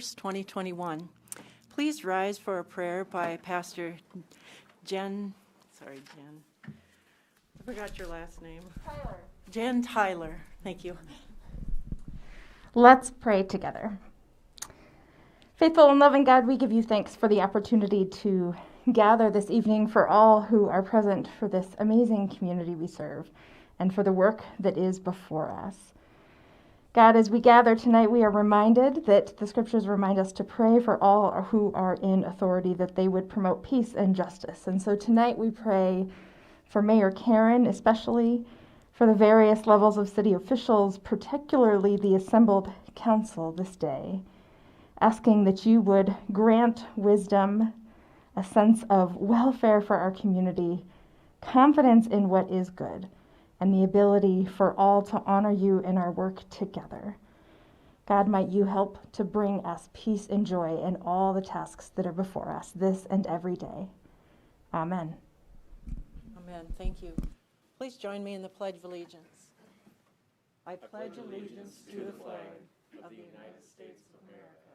2021. Please rise for a prayer by Pastor Jen. I forgot your last name. Tyler. Jen Tyler. Thank you. Let's pray together. Faithful and loving God, we give you thanks for the opportunity to gather this evening, for all who are present for this amazing community we serve, and for the work that is before us. God, as we gather tonight, we are reminded that the scriptures remind us to pray for all who are in authority, that they would promote peace and justice. And so tonight we pray for Mayor Karen, especially for the various levels of city officials, particularly the assembled council this day, asking that you would grant wisdom, a sense of welfare for our community, confidence in what is good, and the ability for all to honor you in our work together. God, might you help to bring us peace and joy in all the tasks that are before us this and every day. Amen. Amen. Thank you. Please join me in the Pledge of Allegiance. I pledge allegiance to the flag of the United States of America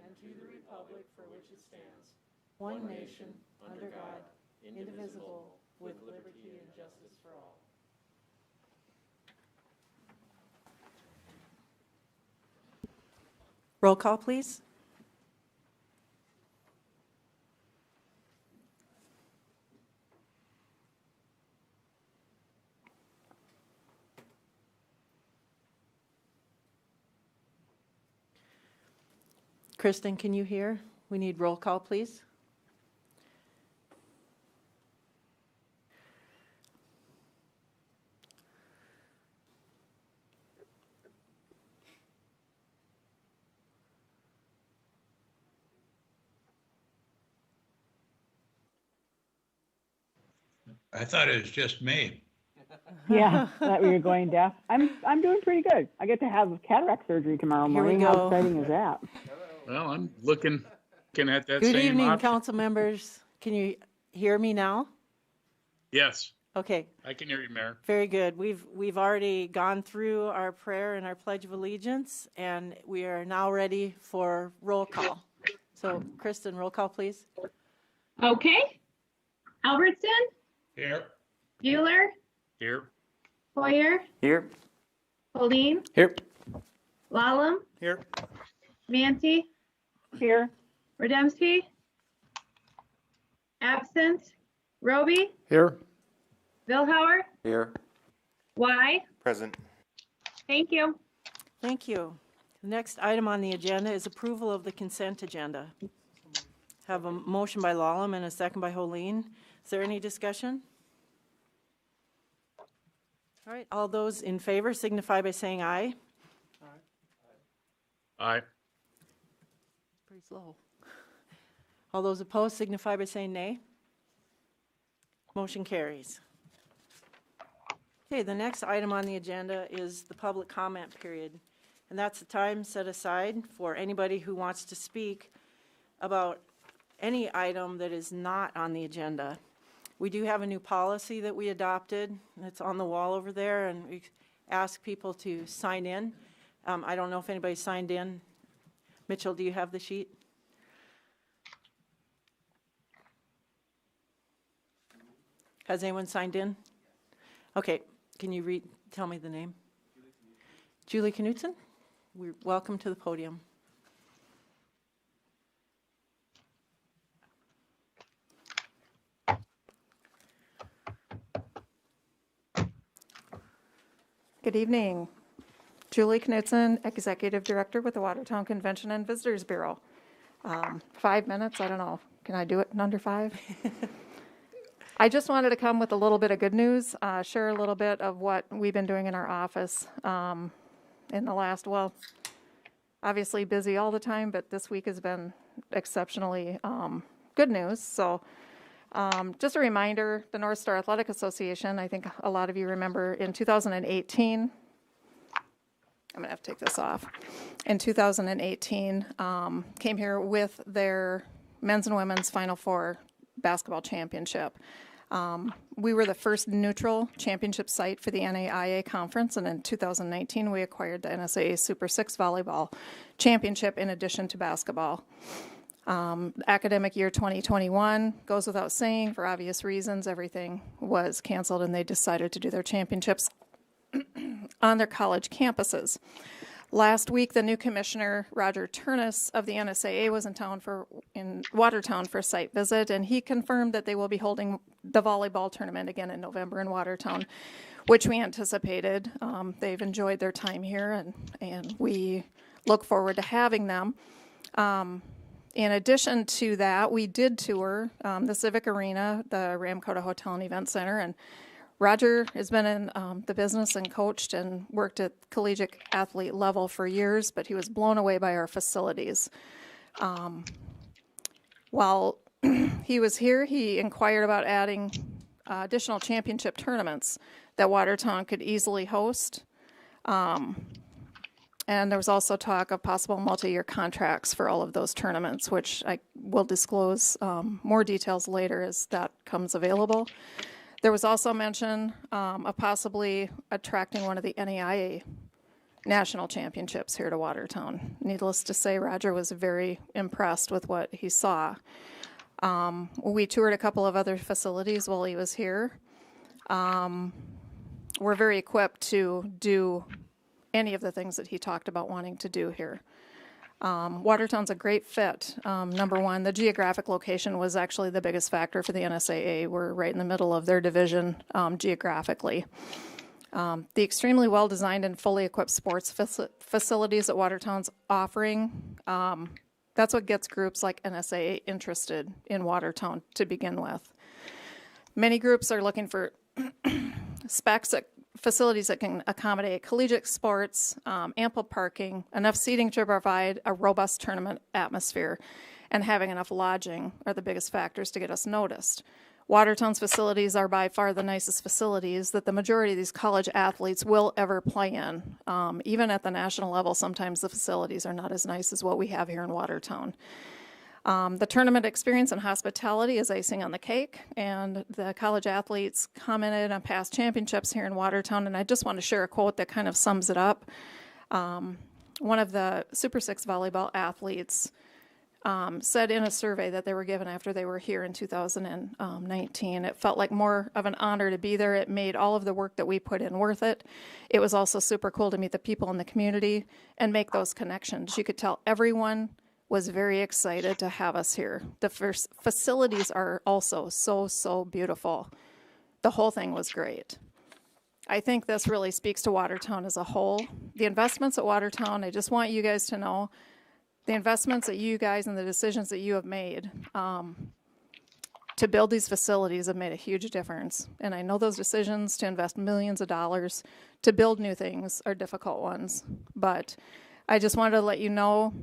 and to the republic for which it stands, one nation, under God, indivisible, with liberty and justice for all. Roll call, please. Kristen, can you hear? We need roll call, please. I thought it was just me. Yeah, thought we were going deaf. I'm doing pretty good. I get to have cataract surgery tomorrow Here we morning. go. How exciting is that? Well, I'm looking at that Good same evening, option. council members. Can you hear me now? Yes, Okay, I can hear you, Mayor. very good. We've already gone through our prayer and our Pledge of Allegiance, and we are now ready for roll call. So, Kristen, roll call, please. Okay. Albertson, Here. Bueller, Here. Hoyer, Here. Pauline, Here. Lallam, Here. Manti, Here. Rademski, absent, Roby, Here. Vilhauer, Here. Y. Present. Thank you. Thank you. The next item on the agenda is approval of the consent agenda. Have a motion by Lallam and a second by Holeen. Is there any discussion? All right, all those in favor signify by saying aye. Aye. Pretty slow. All those opposed signify by saying nay. Motion carries. Okay, the next item on the agenda is the public comment period. And that's the time set aside for anybody who wants to speak about any item that is not on the agenda. We do have a new policy that we adopted. It's on the wall over there, and we ask people to sign in. I don't know if anybody signed in. Mitchell, do you have the sheet? Has anyone signed in? Okay, can you tell me the name? Julie Knutson. We're welcome to the podium. Good evening. Julie Knutson, Executive Director with the Watertown Convention and Visitors Bureau. 5 minutes, I don't know. Can I do it in under 5? I just wanted to come with a little bit of good news, share a little bit of what we've been doing in our office in the last, well, obviously busy all the time, but this week has been exceptionally good news. So just a reminder, the North Star Athletic Association, I think a lot of you remember in 2018, I'm going to have to take this off. In 2018, came here with their men's and women's Final Four basketball championship. We were the first neutral championship site for the NAIA conference, and in 2019, we acquired the NSAA Super 6 Volleyball Championship in addition to basketball. Academic year 2021 goes without saying, for obvious reasons, everything was canceled and they decided to do their championships on their college campuses. Last week, the new commissioner, Roger Turnus of the NSAA, was in Watertown for a site visit, and he confirmed that they will be holding the volleyball tournament again in November in Watertown, which we anticipated. They've enjoyed their time here, and we look forward to having them. In addition to that, we did tour the Civic Arena, the Ramcota Hotel and Event Center, and Roger has been in the business and coached and worked at collegiate athlete level for years, but he was blown away by our facilities. While he was here, he inquired about adding additional championship tournaments that Watertown could easily host. And there was also talk of possible multi-year contracts for all of those tournaments, which I will disclose more details later as that comes available. There was also mention of possibly attracting one of the NAIA national championships here to Watertown. Needless to say, Roger was very impressed with what he saw. We toured a couple of other facilities while he was here. We're very equipped to do any of the things that he talked about wanting to do here. Watertown's a great fit. Number one, the geographic location was actually the biggest factor for the NSAA. We're right in the middle of their division geographically. The extremely well-designed and fully equipped sports facilities that Watertown's offering, that's what gets groups like NSAA interested in Watertown to begin with. Many groups are looking for facilities that can accommodate collegiate sports, ample parking, enough seating to provide a robust tournament atmosphere, and having enough lodging are the biggest factors to get us noticed. Watertown's facilities are by far the nicest facilities that the majority of these college athletes will ever play in. Even at the national level, sometimes the facilities are not as nice as what we have here in Watertown. The tournament experience and hospitality is icing on the cake, and the college athletes commented on past championships here in Watertown, and I just want to share a quote that kind of sums it up. One of the Super 6 volleyball athletes said in a survey that they were given after they were here in 2019, it felt like more of an honor to be there. It made all of the work that we put in worth it. It was also super cool to meet the people in the community and make those connections. You could tell everyone was very excited to have us here. The first facilities are also so beautiful. The whole thing was great. I think this really speaks to Watertown as a whole. The investments at Watertown, I just want you guys to know, the investments that you guys and the decisions that you have made to build these facilities have made a huge difference. And I know those decisions to invest millions of dollars to build new things are difficult ones. But I just wanted to let you know,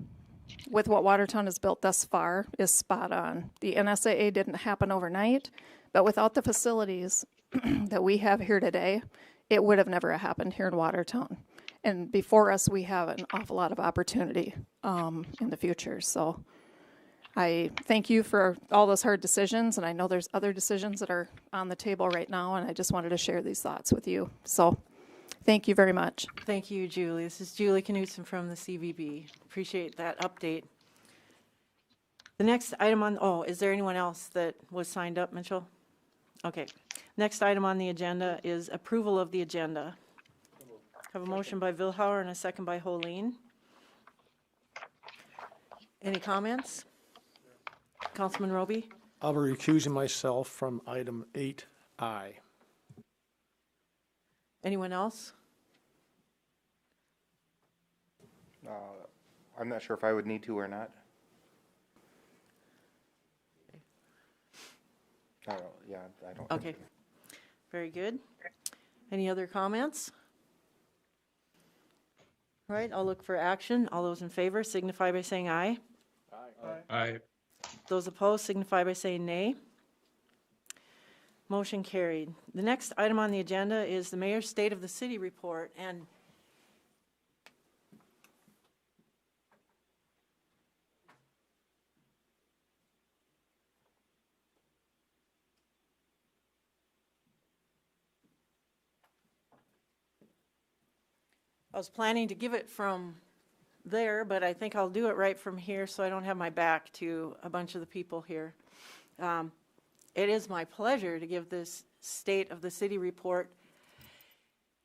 with what Watertown has built thus far is spot on. The NSAA didn't happen overnight, but without the facilities that we have here today, it would have never happened here in Watertown. And before us, we have an awful lot of opportunity in the future. So I thank you for all those hard decisions, and I know there's other decisions that are on the table right now, and I just wanted to share these thoughts with you. So thank you very much. Thank you, Julie. This is Julie Knutson from the CVB. Appreciate that update. The next item on, is there anyone else that was signed up, Mitchell? Okay. Next item on the agenda is approval of the agenda. Have a motion by Vilhauer and a second by Holeen. Any comments? Councilman Roby? I'll be recusing myself from item 8I. Anyone else? I'm not sure if I would need to or not. Yeah, I don't. Okay. Very good. Any other comments? All right, I'll look for action. All those in favor signify by saying aye. Aye. Those opposed signify by saying nay. Motion carried. The next item on the agenda is the Mayor's State of the City report, and was planning to give it from there, but I think I'll do it right from here so I don't have my back to a bunch of the people here. It is my pleasure to give this State of the City report.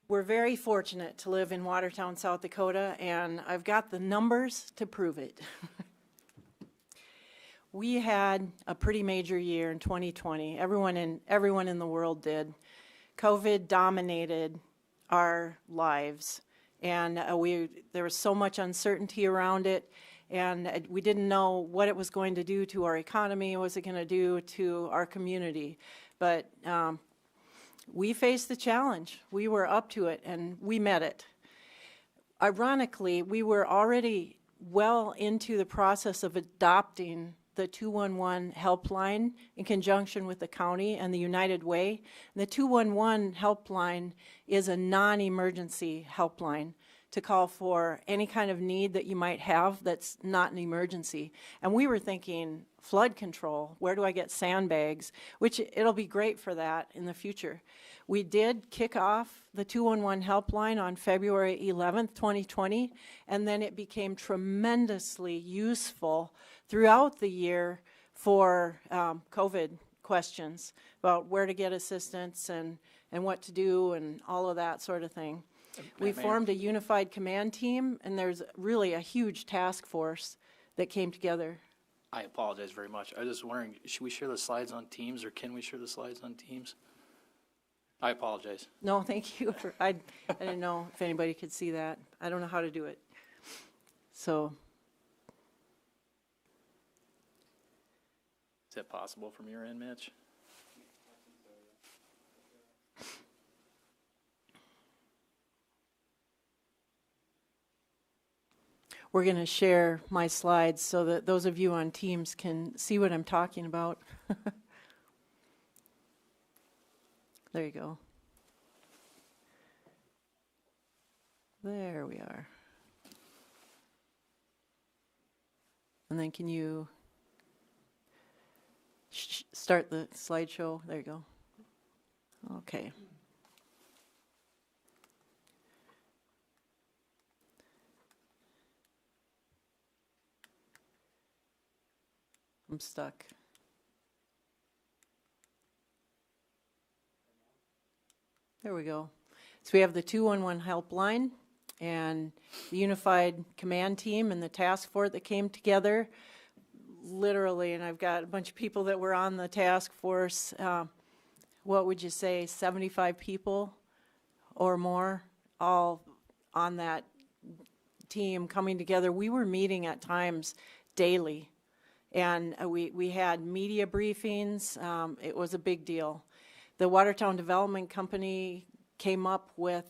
We're very fortunate to live in Watertown, South Dakota, and I've got the numbers to prove it. We had a pretty major year in 2020. Everyone in the world did. COVID dominated our lives, and there was so much uncertainty around it, and we didn't know what it was going to do to our economy, what was it going to do to our community. But we faced the challenge. We were up to it, and we met it. Ironically, we were already well into the process of adopting the 211 helpline in conjunction with the county and the United Way. And the 211 helpline is a non-emergency helpline to call for any kind of need that you might have that's not an emergency. And we were thinking flood control, where do I get sandbags, which it'll be great for that in the future. We did kick off the 211 helpline on February 11th, 2020, and then it became tremendously useful throughout the year for COVID questions about where to get assistance and what to do and all of that sort of thing. We formed a unified command team, and there's really a huge task force that came together. I apologize very much. I was just wondering, should we share the slides on Teams, or can we share the slides on Teams? I apologize. No, thank you. I didn't know if anybody could see that. I don't know how to do it. So. Is that possible from your end, Mitch? We're going to share my slides so that those of you on Teams can see what I'm talking about. There you go. There we are. And then can you start the slideshow? There you go. Okay. I'm stuck. There we go. So we have the 211 helpline and the unified command team and the task force that came together. Literally, and I've got a bunch of people that were on the task force. What would you say, 75 people or more, all on that team coming together. We were meeting at times daily, and we had media briefings. It was a big deal. The Watertown Development Company came up with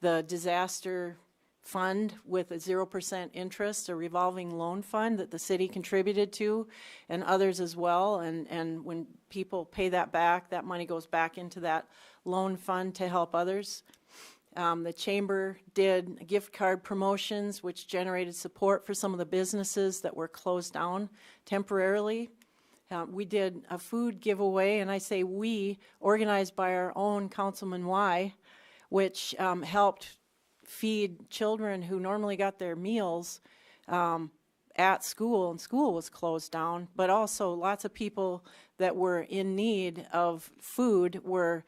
the disaster fund with a 0% interest, a revolving loan fund that the city contributed to, and others as well. And when people pay that back, that money goes back into that loan fund to help others. The chamber did gift card promotions, which generated support for some of the businesses that were closed down temporarily. We did a food giveaway, and I say we, organized by our own Councilman Y, which helped feed children who normally got their meals at school, and school was closed down, but also lots of people that were in need of food were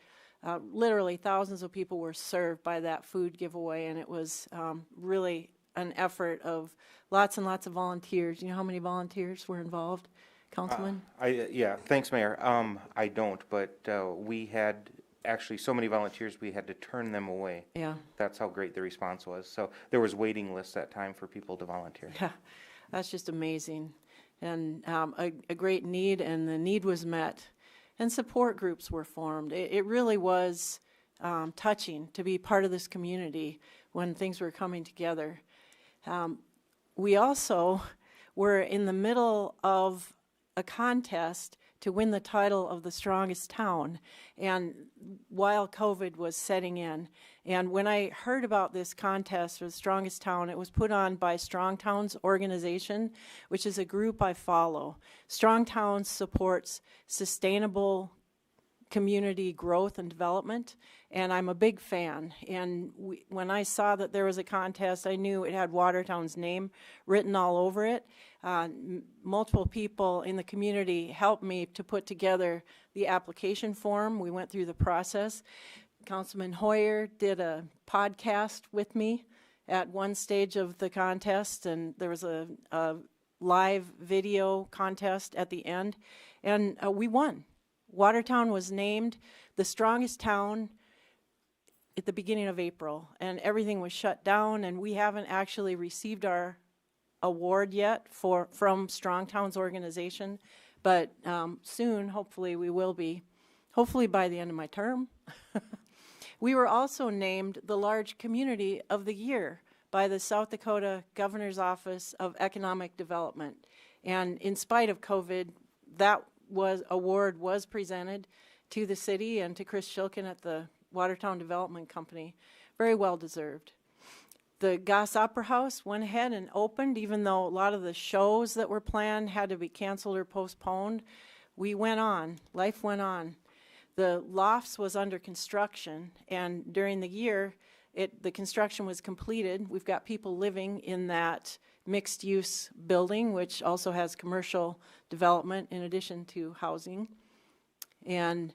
literally thousands of people were served by that food giveaway, and it was really an effort of lots and lots of volunteers. You know how many volunteers were involved, Councilman? Yeah, thanks, Mayor. I don't, but we had actually so many volunteers we had to turn them away. Yeah. That's how great the response was. So there was waiting lists that time for people to volunteer. Yeah, that's just amazing. And a great need, and the need was met. And support groups were formed. It really was touching to be part of this community when things were coming together. We also were in the middle of a contest to win the title of the strongest town, and while COVID was setting in. And when I heard about this contest for the strongest town, it was put on by Strong Towns organization, which is a group I follow. Strong Towns supports sustainable community growth and development, and I'm a big fan. And when I saw that there was a contest, I knew it had Watertown's name written all over it. Multiple people in the community helped me to put together the application form. We went through the process. Councilman Hoyer did a podcast with me at one stage of the contest, and there was a live video contest at the end, and we won. Watertown was named the strongest town at the beginning of April, and everything was shut down, and we haven't actually received our award yet from Strong Towns organization, but soon, hopefully, we will be, hopefully by the end of my term. We were also named the Large Community of the Year by the South Dakota Governor's Office of Economic Development, and in spite of COVID, that award was presented to the city and to Chris Shilkin at the Watertown Development Company. Very well deserved. The Goss Opera House went ahead and opened, even though a lot of the shows that were planned had to be canceled or postponed. We went on. Life went on. The Lofts was under construction, and during the year, the construction was completed. We've got people living in that mixed-use building, which also has commercial development in addition to housing. And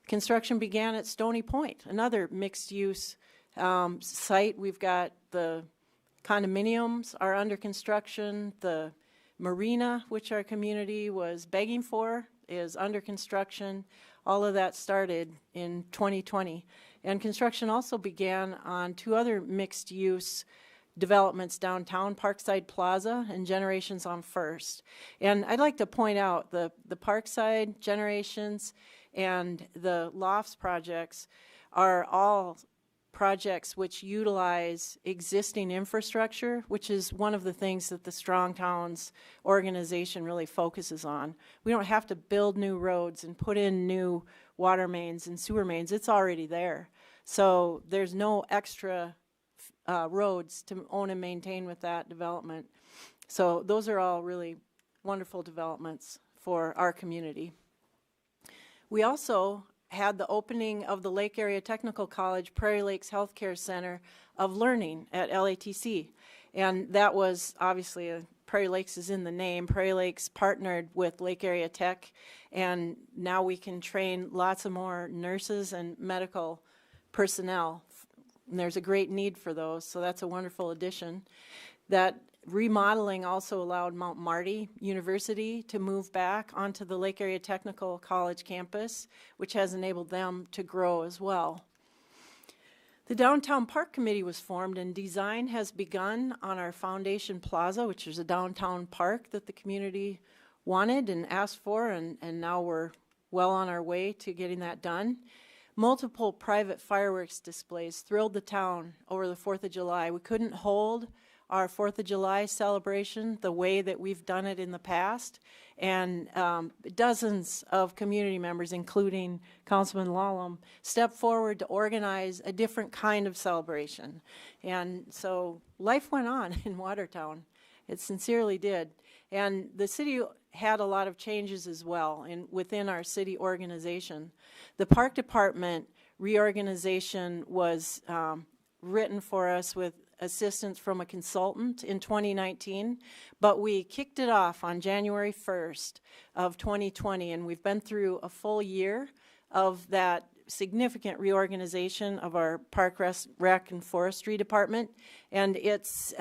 construction began at Stony Point, another mixed-use site. We've got the condominiums are under construction. The marina, which our community was begging for, is under construction. All of that started in 2020. And construction also began on two other mixed-use developments downtown, Parkside Plaza and Generations on First. And I'd like to point out the Parkside, Generations, and the Lofts projects are all projects which utilize existing infrastructure, which is one of the things that the Strong Towns organization really focuses on. We don't have to build new roads and put in new water mains and sewer mains. It's already there. So there's no extra roads to own and maintain with that development. So those are all really wonderful developments for our community. We also had the opening of the Lake Area Technical College Prairie Lakes Healthcare Center of Learning at LATC. And that was obviously, Prairie Lakes is in the name. Prairie Lakes partnered with Lake Area Tech, and now we can train lots of more nurses and medical personnel. And there's a great need for those, so that's a wonderful addition. That remodeling also allowed Mount Marty University to move back onto the Lake Area Technical College campus, which has enabled them to grow as well. The Downtown Park Committee was formed, and design has begun on our Foundation Plaza, which is a downtown park that the community wanted and asked for, and now we're well on our way to getting that done. Multiple private fireworks displays thrilled the town over the 4th of July. We couldn't hold our 4th of July celebration the way that we've done it in the past, and dozens of community members, including Councilman Lallam, stepped forward to organize a different kind of celebration. And so life went on in Watertown. It sincerely did. And the city had a lot of changes as well within our city organization. The park department reorganization was written for us with assistance from a consultant in 2019, but we kicked it off on January 1st of 2020, and we've been through a full year of that significant reorganization of our Park, Rec, and Forestry Department, and it's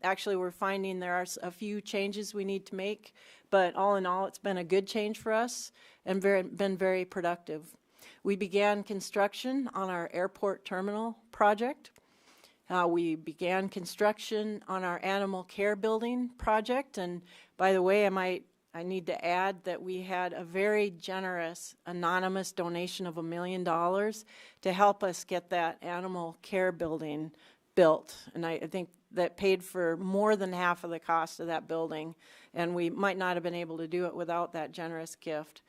actually we're finding there are a few changes we need to make, but all in all, it's been a good change for us and been very productive. We began construction on our airport terminal project. We began construction on our animal care building project, and by the way, I need to add that we had a very generous anonymous donation of $1 million to help us get that animal care building built, and I think that paid for more than half of the cost of that building, and we might not have been able to do it without that generous gift.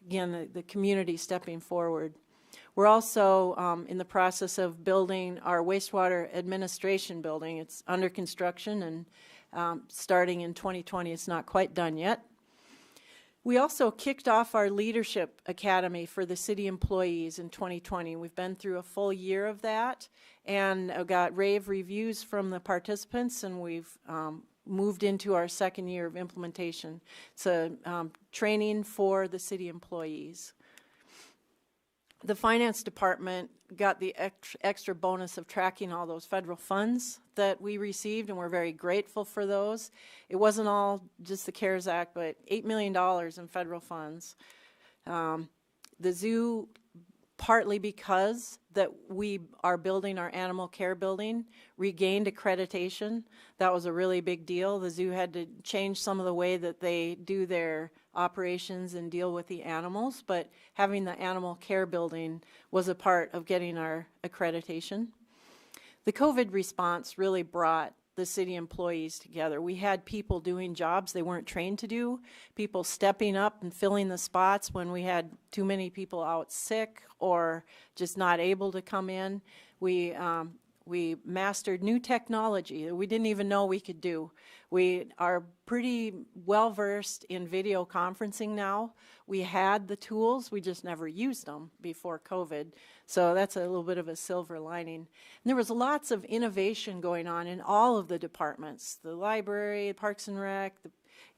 Again, the community stepping forward. We're also in the process of building our wastewater administration building. It's under construction and starting in 2020. It's not quite done yet. We also kicked off our Leadership Academy for the city employees in 2020. We've been through a full year of that and got rave reviews from the participants, and we've moved into our second year of implementation. It's a training for the city employees. The finance department got the extra bonus of tracking all those federal funds that we received, and we're very grateful for those. It wasn't all just the CARES Act, but $8 million in federal funds. The zoo, partly because that we are building our animal care building, regained accreditation. That was a really big deal. The zoo had to change some of the way that they do their operations and deal with the animals, but having the animal care building was a part of getting our accreditation. The COVID response really brought the city employees together. We had people doing jobs they weren't trained to do, people stepping up and filling the spots when we had too many people out sick or just not able to come in. We mastered new technology that we didn't even know we could do. We are pretty well versed in video conferencing now. We had the tools, we just never used them before COVID. So that's a little bit of a silver lining. And there was lots of innovation going on in all of the departments, the library, Parks and Rec,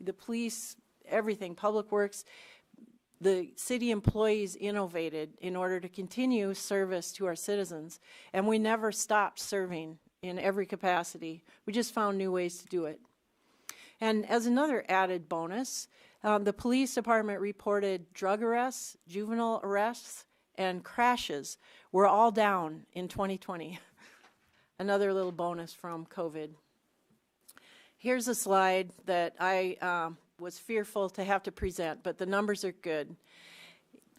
the police, everything, Public Works. The city employees innovated in order to continue service to our citizens, and we never stopped serving in every capacity. We just found new ways to do it. And as another added bonus, the police department reported drug arrests, juvenile arrests, and crashes were all down in 2020. Another little bonus from COVID. Here's a slide that I was fearful to have to present, but the numbers are good.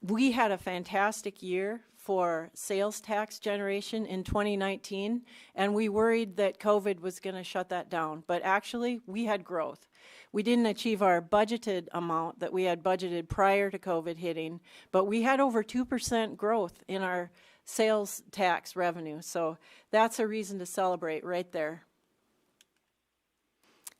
We had a fantastic year for sales tax generation in 2019, and we worried that COVID was going to shut that down, but actually we had growth. We didn't achieve our budgeted amount that we had budgeted prior to COVID hitting, but we had over 2% growth in our sales tax revenue, so that's a reason to celebrate right there.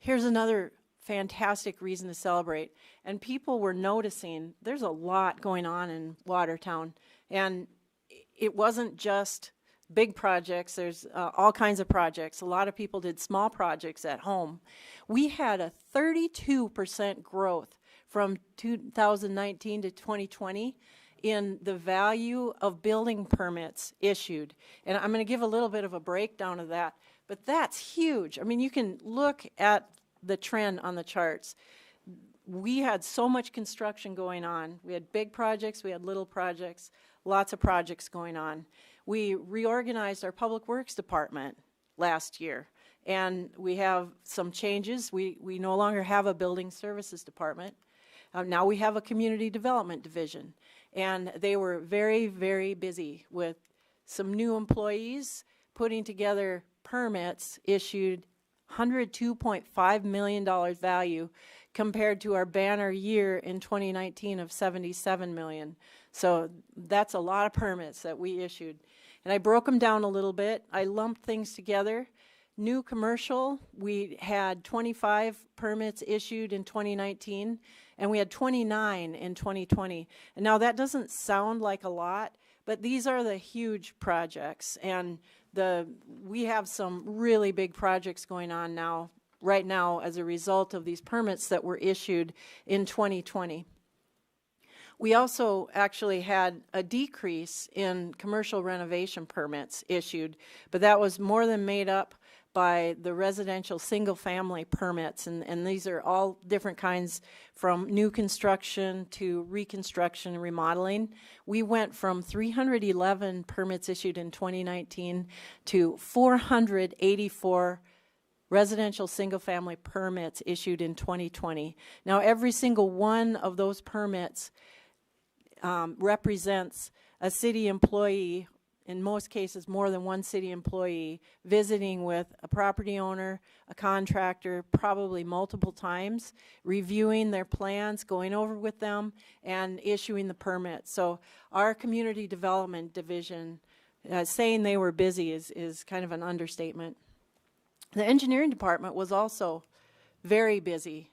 Here's another fantastic reason to celebrate, and people were noticing there's a lot going on in Watertown, and it wasn't just big projects. There's all kinds of projects. A lot of people did small projects at home. We had a 32% growth from 2019 to 2020 in the value of building permits issued, and I'm going to give a little bit of a breakdown of that, but that's huge. I mean, you can look at the trend on the charts. We had so much construction going on. We had big projects, we had little projects, lots of projects going on. We reorganized our Public Works department last year, and we have some changes. We no longer have a building services department. Now we have a community development division, and they were very, very busy with some new employees putting together permits issued $102.5 million value compared to our banner year in 2019 of $77 million. So that's a lot of permits that we issued. And I broke them down a little bit. I lumped things together. New commercial, we had 25 permits issued in 2019, and we had 29 in 2020. And now that doesn't sound like a lot, but these are the huge projects, and we have some really big projects going on now, right now, as a result of these permits that were issued in 2020. We also actually had a decrease in commercial renovation permits issued, but that was more than made up by the residential single-family permits, and these are all different kinds, from new construction to reconstruction and remodeling. We went from 311 permits issued in 2019 to 484 residential single-family permits issued in 2020. Now, every single one of those permits represents a city employee, in most cases more than one city employee, visiting with a property owner, a contractor, probably multiple times, reviewing their plans, going over with them, and issuing the permit. So our community development division, saying they were busy is kind of an understatement. The engineering department was also very busy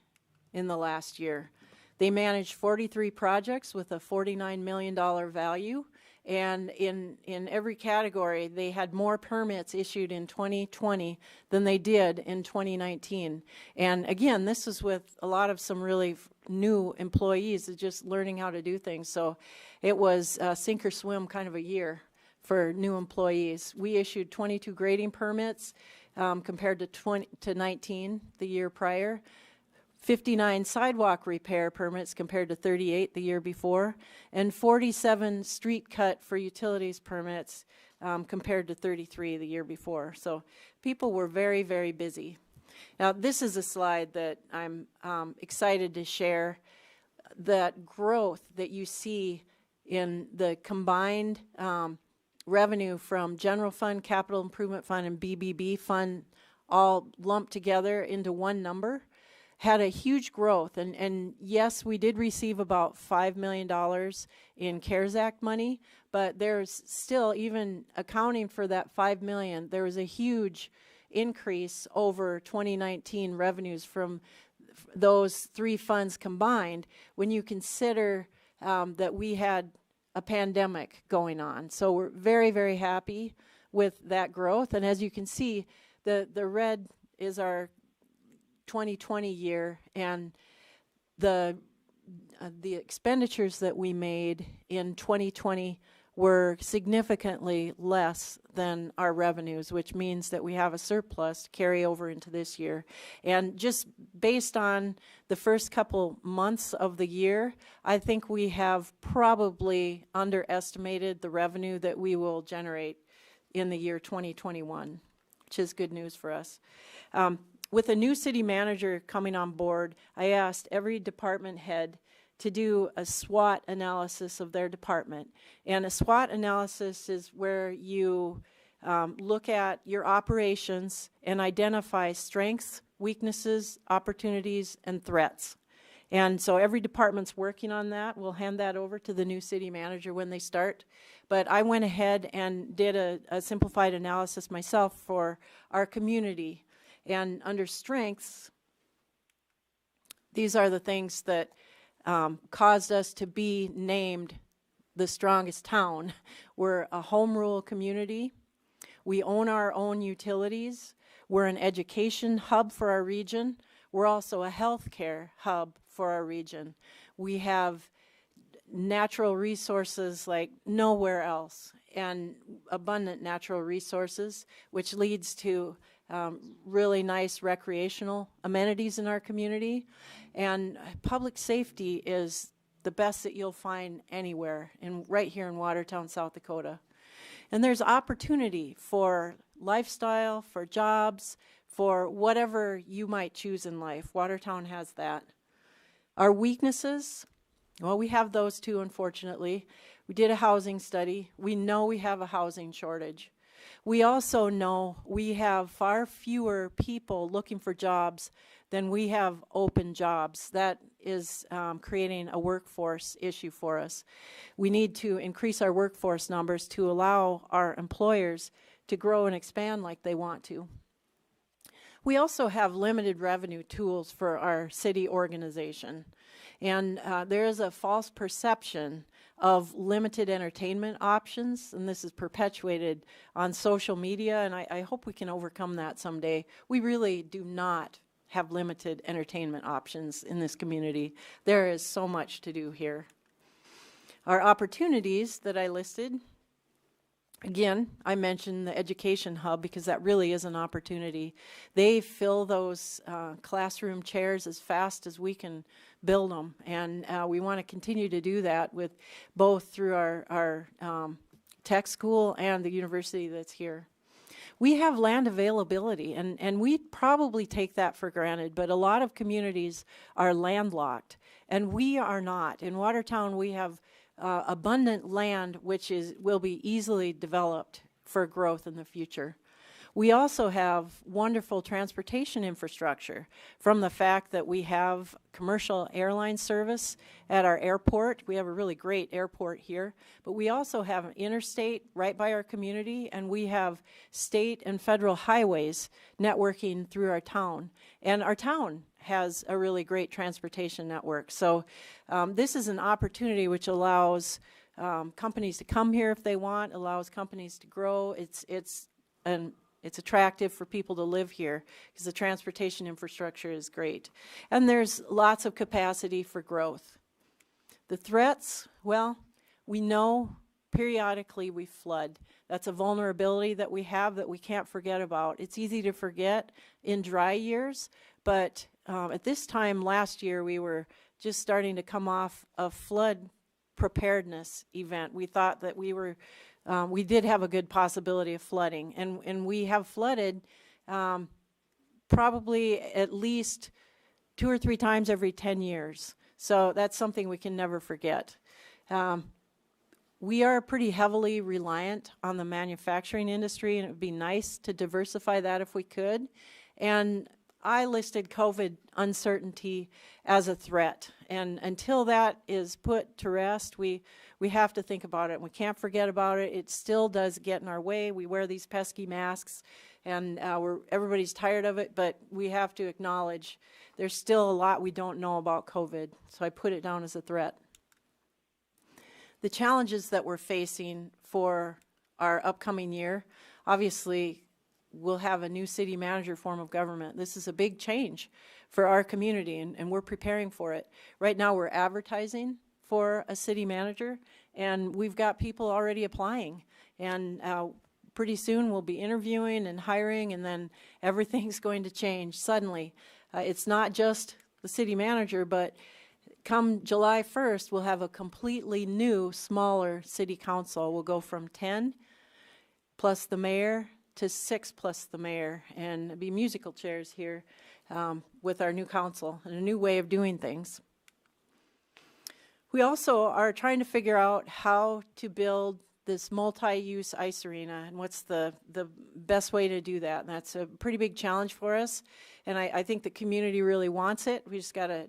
in the last year. They managed 43 projects with a $49 million value. And in every category, they had more permits issued in 2020 than they did in 2019. And again, this is with a lot of some really new employees just learning how to do things. So it was sink or swim kind of a year for new employees. We issued 22 grading permits compared to 19 the year prior. 59 sidewalk repair permits compared to 38 the year before, and 47 street cut for utilities permits compared to 33 the year before. So people were very, very busy. Now, this is a slide that I'm excited to share. That growth that you see in the combined revenue from general fund, capital improvement fund, and BBB fund all lumped together into one number had a huge growth. And yes, we did receive about $5 million in CARES Act money, but there's still, even accounting for that $5 million, there was a huge increase over 2019 revenues from those three funds combined when you consider that we had a pandemic going on. So we're very, very happy with that growth. And as you can see, the red is our 2020 year, and the expenditures that we made in 2020 were significantly less than our revenues, which means that we have a surplus to carry over into this year. And just based on the first couple months of the year, I think we have probably underestimated the revenue that we will generate in the year 2021, which is good news for us. With a new city manager coming on board, I asked every department head to do a SWOT analysis of their department. And a SWOT analysis is where you look at your operations and identify strengths, weaknesses, opportunities, and threats. And so every department's working on that. We'll hand that over to the new city manager when they start. But I went ahead and did a simplified analysis myself for our community. And under strengths, these are the things that caused us to be named the strongest town. We're a home rule community. We own our own utilities. We're an education hub for our region. We're also a healthcare hub for our region. We have natural resources like nowhere else, and abundant natural resources, which leads to really nice recreational amenities in our community. And public safety is the best that you'll find anywhere, right here in Watertown, South Dakota. And there's opportunity for lifestyle, for jobs, for whatever you might choose in life. Watertown has that. Our weaknesses, well, we have those too, unfortunately. We did a housing study. We know we have a housing shortage. We also know we have far fewer people looking for jobs than we have open jobs. That is creating a workforce issue for us. We need to increase our workforce numbers to allow our employers to grow and expand like they want to. We also have limited revenue tools for our city organization. And there is a false perception of limited entertainment options, and this is perpetuated on social media, and I hope we can overcome that someday. We really do not have limited entertainment options in this community. There is so much to do here. Our opportunities that I listed, again, I mentioned the education hub because that really is an opportunity. They fill those classroom chairs as fast as we can build them, and we want to continue to do that with both through our tech school and the university that's here. We have land availability, and we probably take that for granted, but a lot of communities are landlocked, and we are not. In Watertown, we have abundant land which will be easily developed for growth in the future. We also have wonderful transportation infrastructure from the fact that we have commercial airline service at our airport. We have a really great airport here, but we also have an interstate right by our community, and we have state and federal highways networking through our town. And our town has a really great transportation network. So this is an opportunity which allows companies to come here if they want, allows companies to grow. It's attractive for people to live here because the transportation infrastructure is great. And there's lots of capacity for growth. The threats, well, we know periodically we flood. That's a vulnerability that we have that we can't forget about. It's easy to forget in dry years, but at this time last year we were just starting to come off a flood preparedness event. We thought that we did have a good possibility of flooding, and we have flooded probably at least 2 or 3 times every 10 years. So that's something we can never forget. We are pretty heavily reliant on the manufacturing industry, and it would be nice to diversify that if we could. And I listed COVID uncertainty as a threat. And until that is put to rest, we have to think about it. We can't forget about it. It still does get in our way. We wear these pesky masks, and everybody's tired of it, but we have to acknowledge there's still a lot we don't know about COVID. So I put it down as a threat. The challenges that we're facing for our upcoming year, obviously, we'll have a new city manager form of government. This is a big change for our community, and we're preparing for it. Right now, we're advertising for a city manager, and we've got people already applying. And pretty soon, we'll be interviewing and hiring, and then everything's going to change suddenly. It's not just the city manager, but come July 1st, we'll have a completely new, smaller city council. We'll go from 10 plus the mayor to 6 plus the mayor, and it'll be musical chairs here with our new council and a new way of doing things. We also are trying to figure out how to build this multi-use ice arena and what's the best way to do that. And that's a pretty big challenge for us, and I think the community really wants it. We just got to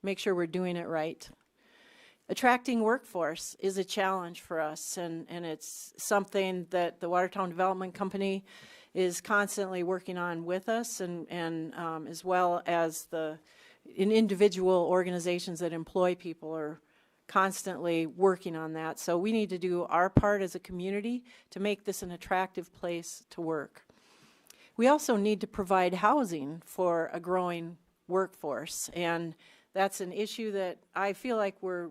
make sure we're doing it right. Attracting workforce is a challenge for us, and it's something that the Watertown Development Company is constantly working on with us, and as well as individual organizations that employ people are constantly working on that. So we need to do our part as a community to make this an attractive place to work. We also need to provide housing for a growing workforce, and that's an issue that I feel like we're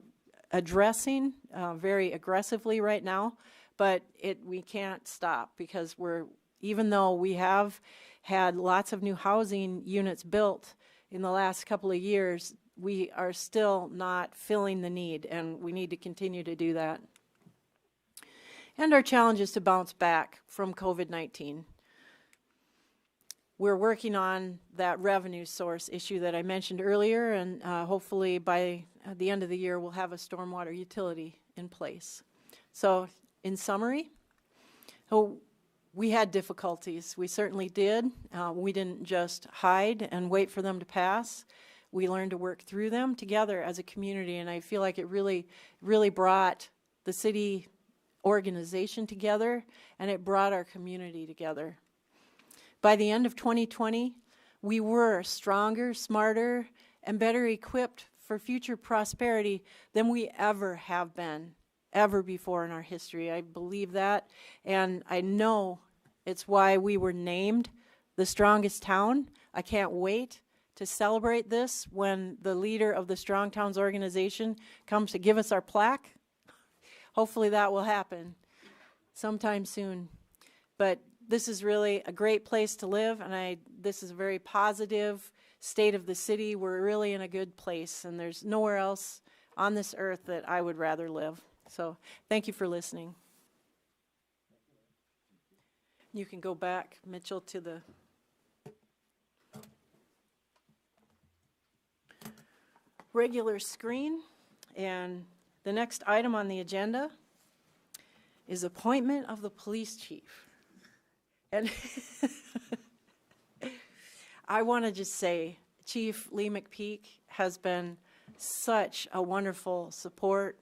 addressing very aggressively right now, but we can't stop because even though we have had lots of new housing units built in the last couple of years, we are still not filling the need, and we need to continue to do that. And our challenge is to bounce back from COVID-19. We're working on that revenue source issue that I mentioned earlier, and hopefully by the end of the year we'll have a stormwater utility in place. So in summary, we had difficulties. We certainly did. We didn't just hide and wait for them to pass. We learned to work through them together as a community, and I feel like it really brought the city organization together, and it brought our community together. By the end of 2020, we were stronger, smarter, and better equipped for future prosperity than we ever have been, ever before in our history. I believe that, and I know it's why we were named the strongest town. I can't wait to celebrate this when the leader of the Strong Towns organization comes to give us our plaque. Hopefully that will happen sometime soon. But this is really a great place to live, and this is a very positive state of the city. We're really in a good place, and there's nowhere else on this earth that I would rather live. So thank you for listening. You can go back, Mitchell, to the regular screen, and the next item on the agenda is appointment of the police chief. And I want to just say, Chief Lee McPeak has been such a wonderful support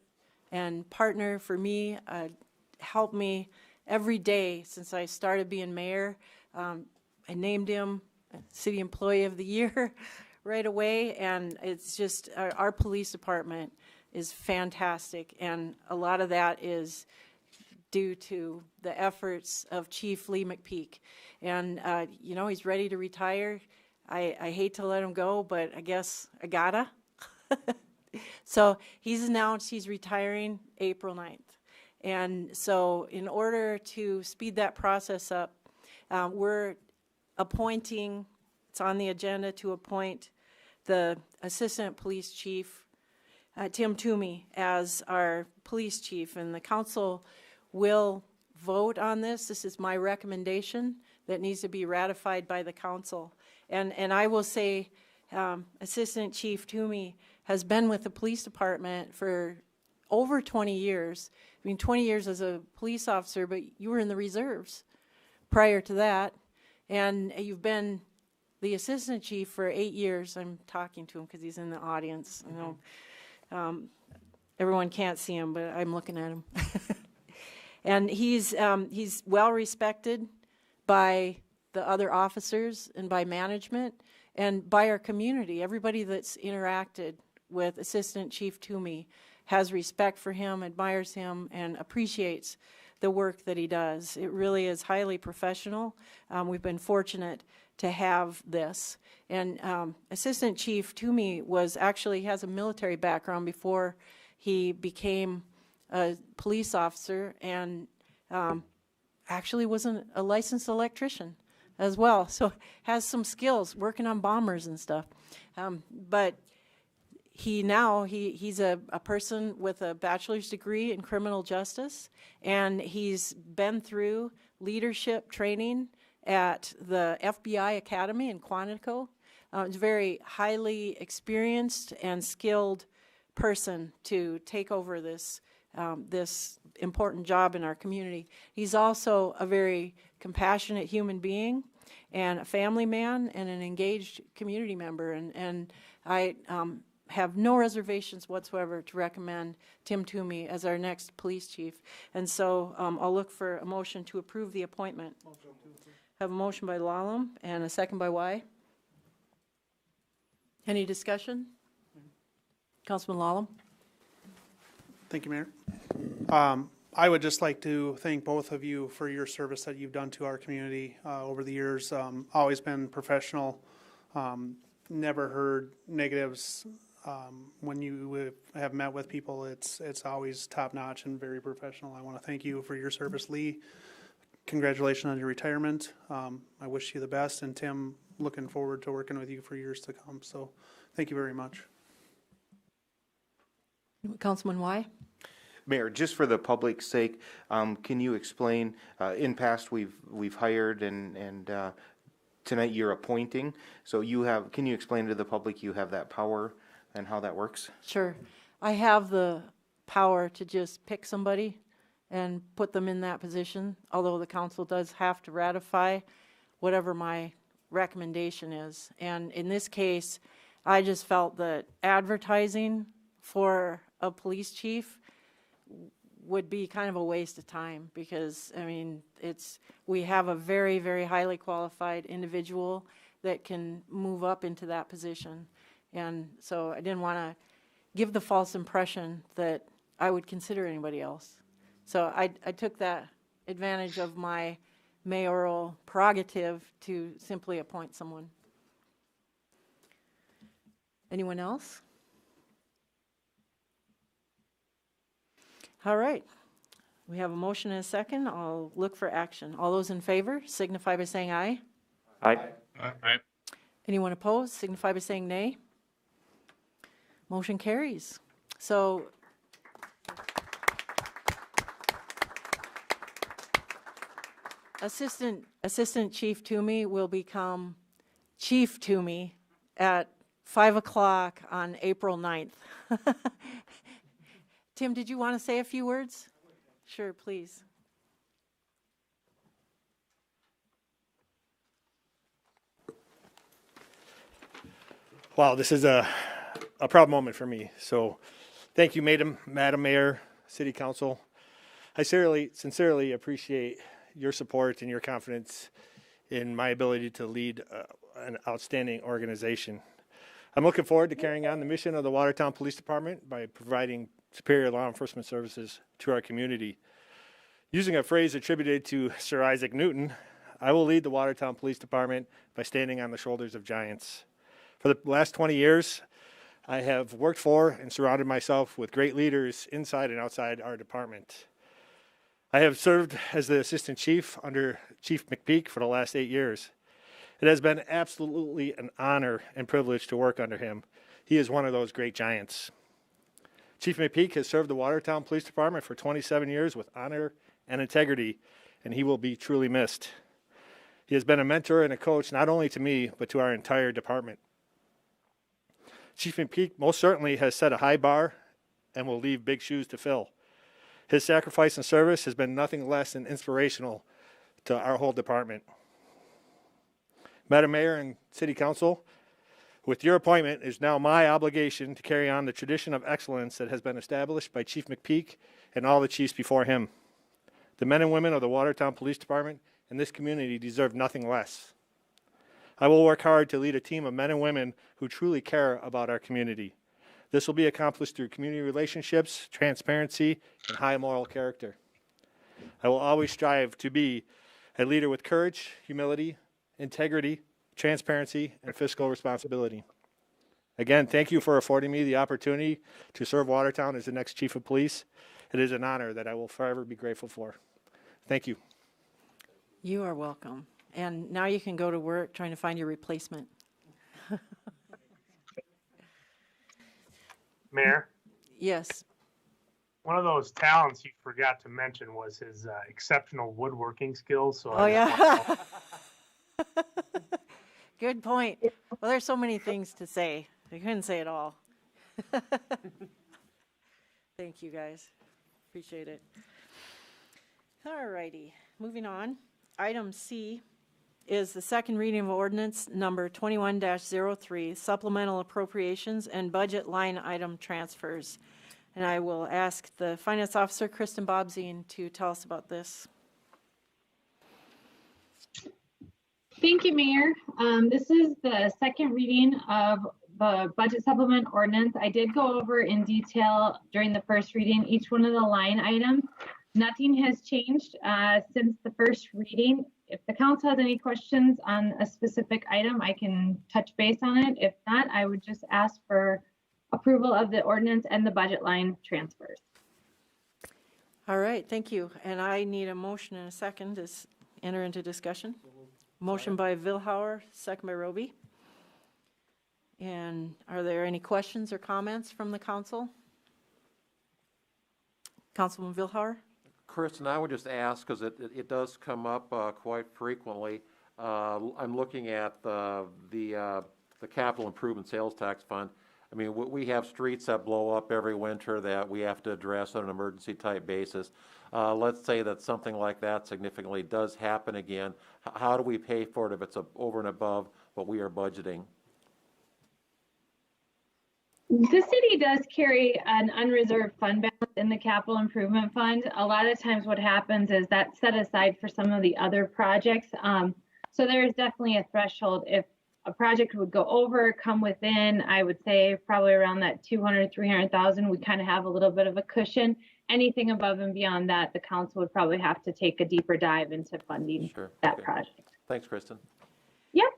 and partner for me, helped me every day since I started being mayor. I named him City Employee of the Year right away, and it's just, our police department is fantastic, and a lot of that is due to the efforts of Chief Lee McPeak. And, you know, he's ready to retire. I hate to let him go, but I guess I gotta. So he's announced he's retiring April 9th. And so in order to speed that process up, we're appointing, it's on the agenda to appoint the Assistant Police Chief, Tim Toomey, as our police chief. And the council will vote on this. This is my recommendation that needs to be ratified by the council. And I will say, Assistant Chief Toomey has been with the police department for over 20 years. I mean, 20 years as a police officer, but you were in the reserves prior to that. And you've been the assistant chief for 8 years. I'm talking to him because he's in the audience. You know, everyone can't see him, but I'm looking at him. And he's well respected by the other officers and by management and by our community. Everybody that's interacted with Assistant Chief Toomey has respect for him, admires him, and appreciates the work that he does. It really is highly professional. We've been fortunate to have this. And Assistant Chief Toomey has a military background before he became a police officer, and actually was a licensed electrician as well. So has some skills working on bombers and stuff. But he's a person with a bachelor's degree in criminal justice, and he's been through leadership training at the FBI Academy in Quantico. He's a very highly experienced and skilled person to take over this important job in our community. He's also a very compassionate human being and a family man and an engaged community member. And I have no reservations whatsoever to recommend Tim Toomey as our next police chief. And so I'll look for a motion to approve the appointment. Have a motion by Lallam and a second by Y. Any discussion? Councilman Lallam? Thank you, Mayor. I would just like to thank both of you for your service that you've done to our community over the years. Always been professional, never heard negatives. When you have met with people, it's always top-notch and very professional. I want to thank you for your service, Lee. Congratulations on your retirement. I wish you the best, and Tim, looking forward to working with you for years to come. So thank you very much. Councilman Y? Mayor, just for the public's sake, can you explain, in past we've hired and tonight you're appointing, so can you explain to the public you have that power and how that works? Sure. I have the power to just pick somebody and put them in that position, although the council does have to ratify whatever my recommendation is. And in this case, I just felt that advertising for a police chief would be kind of a waste of time, because I mean, we have a very, very highly qualified individual that can move up into that position. And so I didn't want to give the false impression that I would consider anybody else. So I took that advantage of my mayoral prerogative to simply appoint someone. Anyone else? All right. We have a motion and a second. I'll look for action. All those in favor signify by saying aye. Aye. Aye. Anyone opposed signify by saying nay. Motion carries. So Assistant Chief Toomey will become Chief Toomey at 5 o'clock on April 9th. Tim, did you want to say a few words? Sure, please. Wow, this is a proud moment for me. So thank you, Madam Mayor, City Council. I sincerely appreciate your support and your confidence in my ability to lead an outstanding organization. I'm looking forward to carrying on the mission of the Watertown Police Department by providing superior law enforcement services to our community. Using a phrase attributed to Sir Isaac Newton, I will lead the Watertown Police Department by standing on the shoulders of giants. For the last 20 years, I have worked for and surrounded myself with great leaders inside and outside our department. I have served as the assistant chief under Chief McPeak for the last 8 years. It has been absolutely an honor and privilege to work under him. He is one of those great giants. Chief McPeak has served the Watertown Police Department for 27 years with honor and integrity, and he will be truly missed. He has been a mentor and a coach not only to me, but to our entire department. Chief McPeak most certainly has set a high bar and will leave big shoes to fill. His sacrifice and service has been nothing less than inspirational to our whole department. Madam Mayor and City Council, with your appointment, it is now my obligation to carry on the tradition of excellence that has been established by Chief McPeak and all the chiefs before him. The men and women of the Watertown Police Department and this community deserve nothing less. I will work hard to lead a team of men and women who truly care about our community. This will be accomplished through community relationships, transparency, and high moral character. I will always strive to be a leader with courage, humility, integrity, transparency, and fiscal responsibility. Again, thank you for affording me the opportunity to serve Watertown as the next chief of police. It is an honor that I will forever be grateful for. Thank you. You are welcome. And now you can go to work trying to find your replacement. Mayor, Yes. one of those talents you forgot to mention was his exceptional woodworking skills. So Oh, yeah. Good point. Well, there's so many things to say. I couldn't say it all. Thank you, guys. Appreciate it. All righty, moving on. Item C is the second reading of ordinance number 21-03, supplemental appropriations and budget line item transfers. And I will ask the finance officer, Kristen Bobzien, to tell us about this. Thank you, Mayor. This is the second reading of the budget supplement ordinance. I did go over in detail during the first reading each one of the line items. Nothing has changed since the first reading. If the council has any questions on a specific item, I can touch base on it. If not, I would just ask for approval of the ordinance and the budget line transfers. All right, thank you. And I need a motion and a second to enter into discussion. Motion by Vilhauer, second by Roby. And are there any questions or comments from the council? Councilman Vilhauer? Kristen, I would just ask, because it does come up quite frequently. I'm looking at the capital improvement sales tax fund. I mean, we have streets that blow up every winter that we have to address on an emergency type basis. Let's say that something like that significantly does happen again. How do we pay for it if it's over and above what we are budgeting? The city does carry an unreserved fund balance in the capital improvement fund. A lot of times what happens is that's set aside for some of the other projects. So there is definitely a threshold. If a project would go over, come within, I would say probably around that 200, 300,000, we kind of have a little bit of a cushion. Anything above and beyond that, the council would probably have to take a deeper dive into funding that project. Thanks, Kristen. Yep.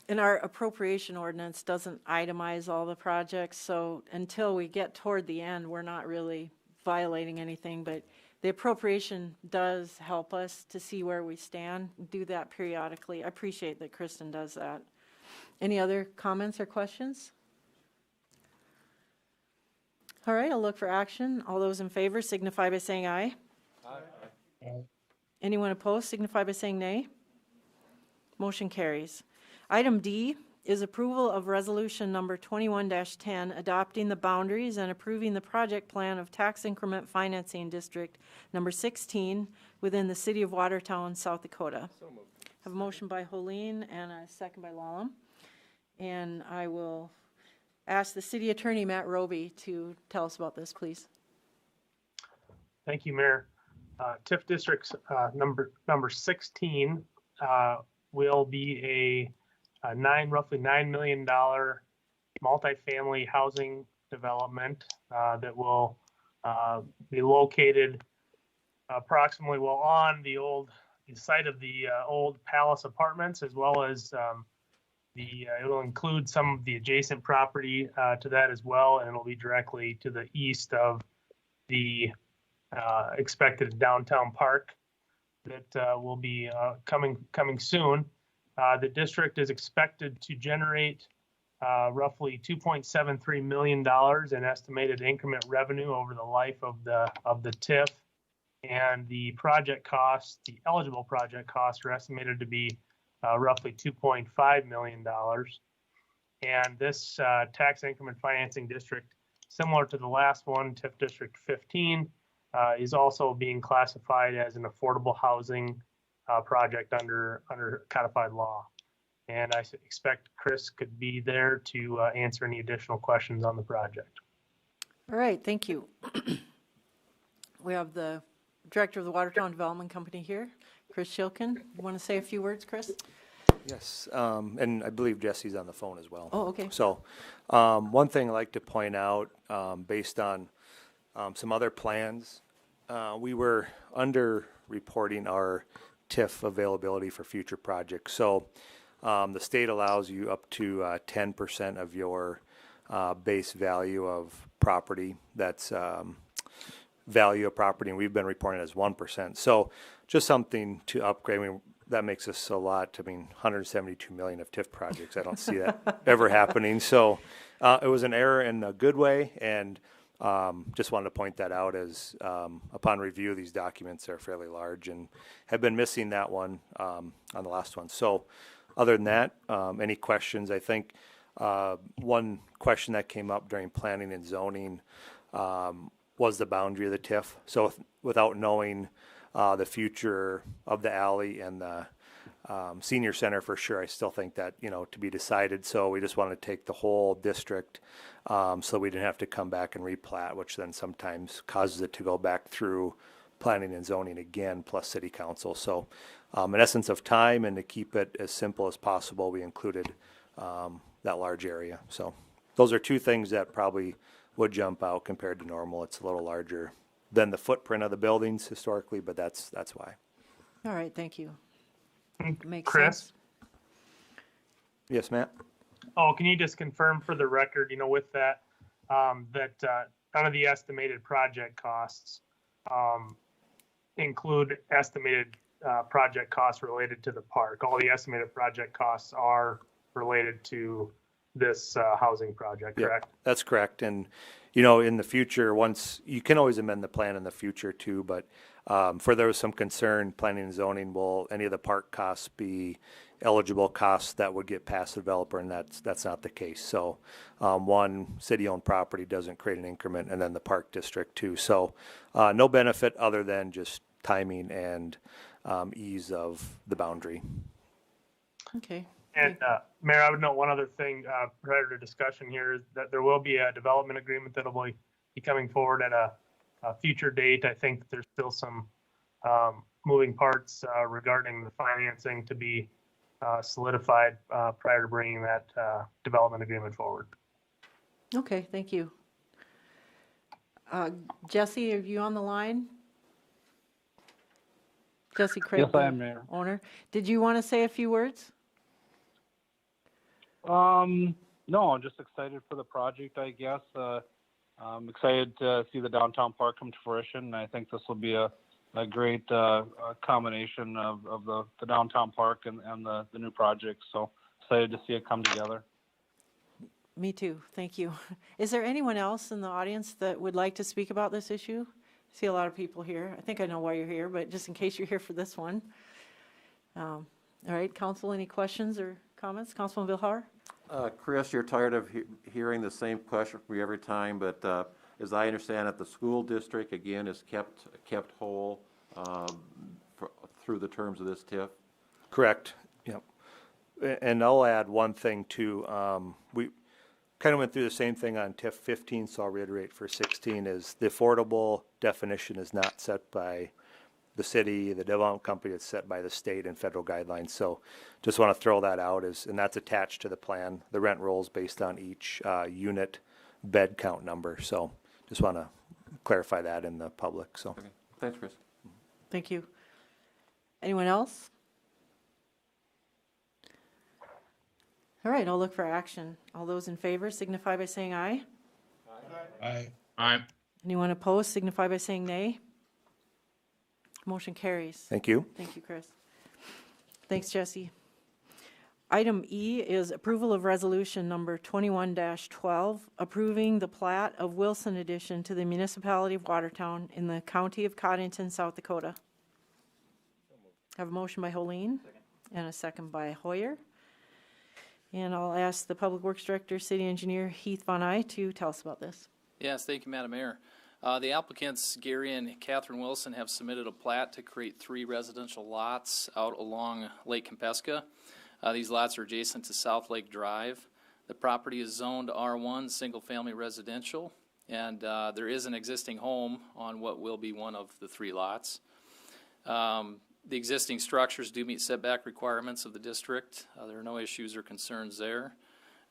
And our appropriation ordinance doesn't itemize all the projects, so until we get toward the end, we're not really violating anything, but the appropriation does help us to see where we stand, do that periodically. I appreciate that Kristen does that. Any other comments or questions? All right, I'll look for action. All those in favor signify by saying aye. Aye. Anyone opposed signify by saying nay. Motion carries. Item D is approval of resolution number 21-10, adopting the boundaries and approving the project plan of tax increment financing district number 16 within the city of Watertown, South Dakota. So moved. Have a motion by Holeen and a second by Lallam. And I will ask the city attorney, Matt Roby, to tell us about this, please. Thank you, Mayor. TIF districts number 16 will be a roughly $9 million multifamily housing development that will be located approximately on the site of the old Palace Apartments, as well as it will include some of the adjacent property to that as well, and it'll be directly to the east of the expected downtown park that will be coming soon. The district is expected to generate roughly $2.73 million in estimated increment revenue over the life of the TIF, and the project costs, the eligible project costs, are estimated to be roughly $2.5 million. And this tax increment financing district, similar to the last one, TIF District 15, is also being classified as an affordable housing project under codified law. And I expect Chris could be there to answer any additional questions on the project. All right, thank you. We have the Director of the Watertown Development Company here, Chris Shilkin. You want to say a few words, Chris? Yes, and I believe Jesse's on the phone as well. Oh, okay. So, one thing I'd like to point out, based on some other plans, we were under-reporting our TIF availability for future projects. So, the state allows you up to 10% of your base value of property. That's value of property, and we've been reporting it as 1%. So, just something to upgrade. I mean, that makes us a lot. I mean, 172 million of TIF projects. I don't see that ever happening. So it was an error in a good way, and just wanted to point that out as upon review, these documents are fairly large and have been missing that one on the last one. So other than that, any questions? I think one question that came up during planning and zoning was the boundary of the TIF. So without knowing the future of the alley and the senior center for sure, I still think that, to be decided. So we just wanted to take the whole district so we didn't have to come back and replat, which then sometimes causes it to go back through planning and zoning again, plus city council. So in essence of time and to keep it as simple as possible, we included that large area. So those are two things that probably would jump out compared to normal. It's a little larger than the footprint of the buildings historically, but that's why. All right, thank you. Makes Chris? sense. Yes, Matt? Oh, can you just confirm for the record, with that, that none of the estimated project costs include estimated project costs related to the park? All the estimated project costs are related to this housing project, correct? Yeah, that's correct. And, in the future, once you can always amend the plan in the future too, but for there was some concern, planning and zoning, will any of the park costs be eligible costs that would get past the developer? And that's not the case. So one city-owned property doesn't create an increment, and then the park district too. So no benefit other than just timing and ease of the boundary. Okay. And Mayor, I would note one other thing prior to discussion here is that there will be a development agreement that will be coming forward at a future date. I think that there's still some moving parts regarding the financing to be solidified prior to bringing that development agreement forward. Okay, thank you. Jesse, are you on the line? Jesse Craig, Yes, I am, Mayor. Owner. Did you want to say a few words? No, I'm just excited for the project, I guess. I'm excited to see the downtown park come to fruition. I think this will be a great combination of the downtown park and the new project. So excited to see it come together. Me too, thank you. Is there anyone else in the audience that would like to speak about this issue? I see a lot of people here. I think I know why you're here, but just in case you're here for this one. All right, council, any questions or comments? Councilman Vilhar? Chris, you're tired of hearing the same question from me every time, but as I understand it, the school district, again, is kept whole through the terms of this TIF? Correct, yep. And I'll add one thing too. We kind of went through the same thing on TIF 15, so I'll reiterate for 16 is the affordable definition is not set by the city, the development company. It's set by the state and federal guidelines. So just want to throw that out and that's attached to the plan. The rent rolls based on each unit bed count number. So just want to clarify that in the public. So Okay. Thanks, Chris. Thank you. Anyone else? All right, I'll look for action. All those in favor signify by saying aye. Aye. Aye. Anyone opposed signify by saying nay. Motion carries. thank you. Thank you, Chris. Thanks, Jesse. Item E is approval of resolution number 21-12, approving the plat of Wilson addition to the municipality of Watertown in the county of Cottington, South Dakota. Have a motion by Holene and a second by Hoyer. And I'll ask the Public Works Director, City Engineer Heath Von Eye to tell us about this. Yes, thank you, Madam Mayor. The applicants, Gary and Catherine Wilson, have submitted a plat to create 3 residential lots out along Lake Kempeska. These lots are adjacent to South Lake Drive. The property is zoned R1, single-family residential, and there is an existing home on what will be one of the 3 lots. The existing structures do meet setback requirements of the district. There are no issues or concerns there.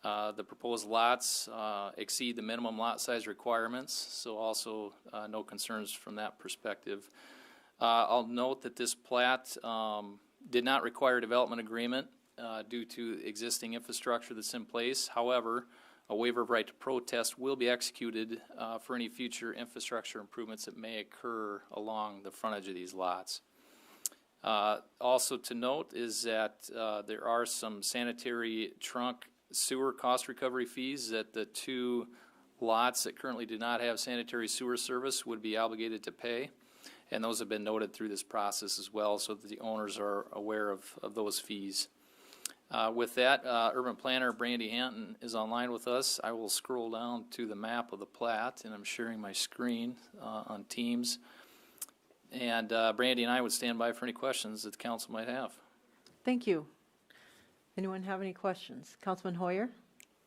The proposed lots exceed the minimum lot size requirements, so also no concerns from that perspective. I'll note that this plat did not require a development agreement due to existing infrastructure that's in place. However, a waiver of right to protest will be executed for any future infrastructure improvements that may occur along the frontage of these lots. Also to note is that there are some sanitary trunk sewer cost recovery fees that the 2 lots that currently do not have sanitary sewer service would be obligated to pay. And those have been noted through this process as well, so that the owners are aware of those fees. With that, Urban Planner Brandy Hanton is online with us. I will scroll down to the map of the plat, and I'm sharing my screen on Teams. And Brandy and I would stand by for any questions that the council might have. Thank you. Anyone have any questions? Councilman Hoyer?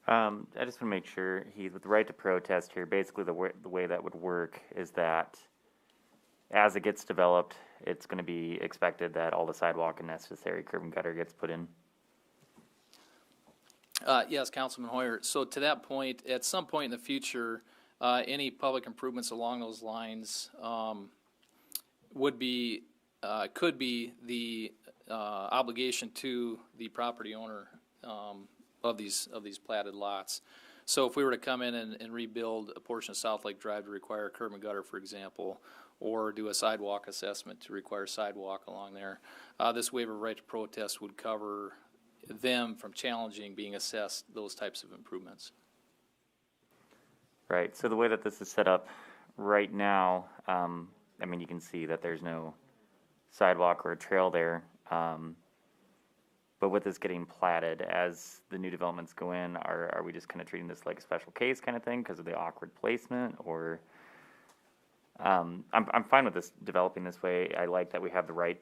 I just want to make sure, with the right to protest here, basically the way that would work is that as it gets developed, it's going to be expected that all the sidewalk and necessary curb and gutter gets put in. Yes, Councilman Hoyer. So to that point, at some point in the future, any public improvements along those lines could be the obligation to the property owner of these platted lots. So if we were to come in and rebuild a portion of South Lake Drive to require curb and gutter, for example, or do a sidewalk assessment to require sidewalk along there, this waiver of right to protest would cover them from challenging being assessed those types of improvements. Right. So the way that this is set up right now, I mean, you can see that there's no sidewalk or a trail there. But with this getting platted, as the new developments go in, are we just kind of treating this like a special case kind of thing because of the awkward placement? Or I'm fine with this developing this way. I like that we have the right,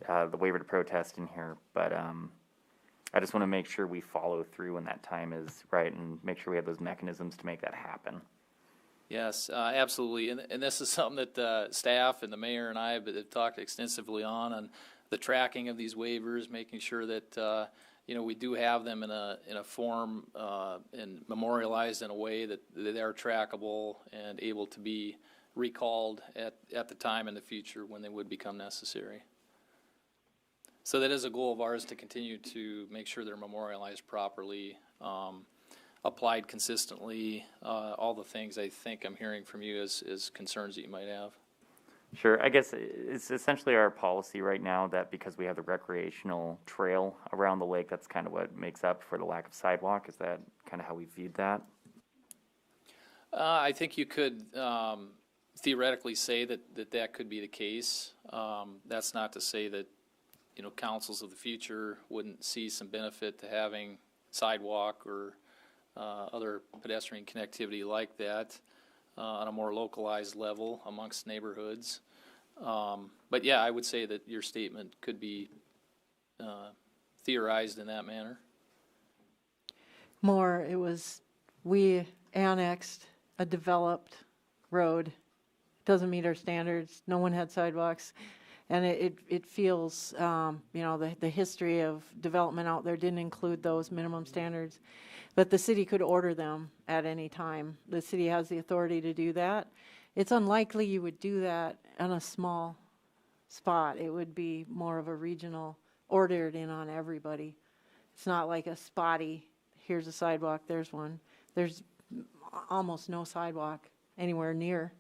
the waiver to protest in here, but I just want to make sure we follow through when that time is right and make sure we have those mechanisms to make that happen. Yes, absolutely. And this is something that staff and the mayor and I have talked extensively on the tracking of these waivers, making sure that we do have them in a form and memorialized in a way that they are trackable and able to be recalled at the time in the future when they would become necessary. So that is a goal of ours, to continue to make sure they're memorialized properly, applied consistently, all the things I think I'm hearing from you as concerns that you might have. Sure. I guess it's essentially our policy right now that because we have the recreational trail around the lake, that's kind of what makes up for the lack of sidewalk. Is that kind of how we viewed that? I think you could theoretically say that could be the case. That's not to say that councils of the future wouldn't see some benefit to having sidewalk or other pedestrian connectivity like that on a more localized level amongst neighborhoods. But yeah, I would say that your statement could be theorized in that manner. We annexed a developed road doesn't meet our standards. No one had sidewalks. And it feels, you know, the history of development out there didn't include those minimum standards. But the city could order them at any time. The city has the authority to do that. It's unlikely you would do that on a small spot. It would be more of a regional, ordered in on everybody. It's not like a spotty, here's a sidewalk, there's one. There's almost no sidewalk anywhere near.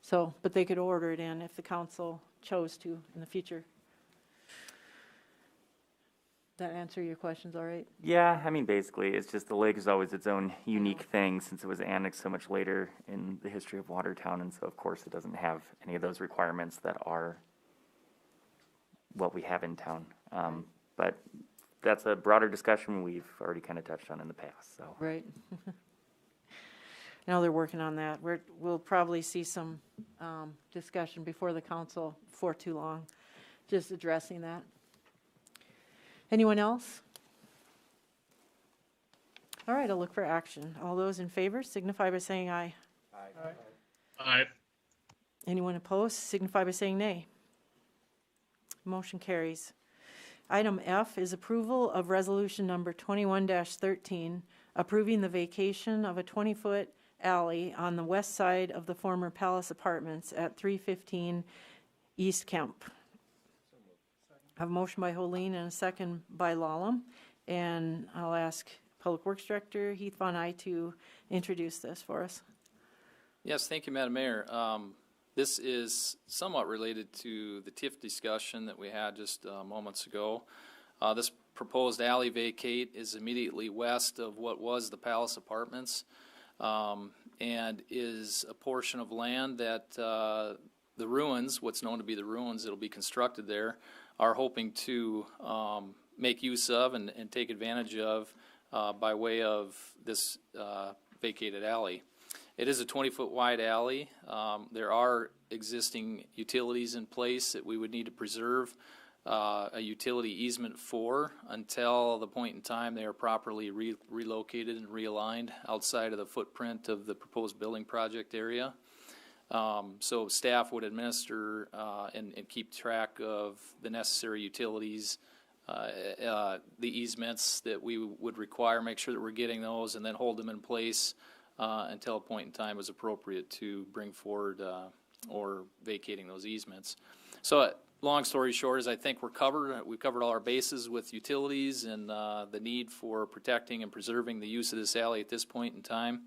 So, but they could order it in if the council chose to in the future. That answer your questions all right? Yeah, I mean, basically, it's just the lake is always its own unique thing since it was annexed so much later in the history of Watertown, and so of course it doesn't have any of those requirements that are what we have in town. But that's a broader discussion we've already kind of touched on in the past. So right. Now they're working on that. We'll probably see some discussion before the council for too long, just addressing that. Anyone else? All right, I'll look for action. All those in favor signify by saying aye. Aye. Aye. Anyone opposed signify by saying nay. Motion carries. Item F is approval of resolution number 21-13, approving the vacation of a 20-foot alley on the west side of the former Palace Apartments at 315 East Kemp. I have a motion by Holeen and a second by Lallam, and I'll ask Public Works Director Heath Von Eye to introduce this for us. Yes, thank you, Madam Mayor. This is somewhat related to the TIF discussion that we had just moments ago. This proposed alley vacate is immediately west of what was the Palace Apartments, and is a portion of land that the ruins, what's known to be the ruins that'll be constructed there, are hoping to make use of and take advantage of by way of this vacated alley. It is a 20-foot wide alley. There are existing utilities in place that we would need to preserve a utility easement for until the point in time they are properly relocated and realigned outside of the footprint of the proposed building project area. So staff would administer and keep track of the necessary utilities, the easements that we would require, make sure that we're getting those, and then hold them in place until a point in time is appropriate to bring forward or vacating those easements. So long story short is I think we're covered. We've covered all our bases with utilities and the need for protecting and preserving the use of this alley at this point in time.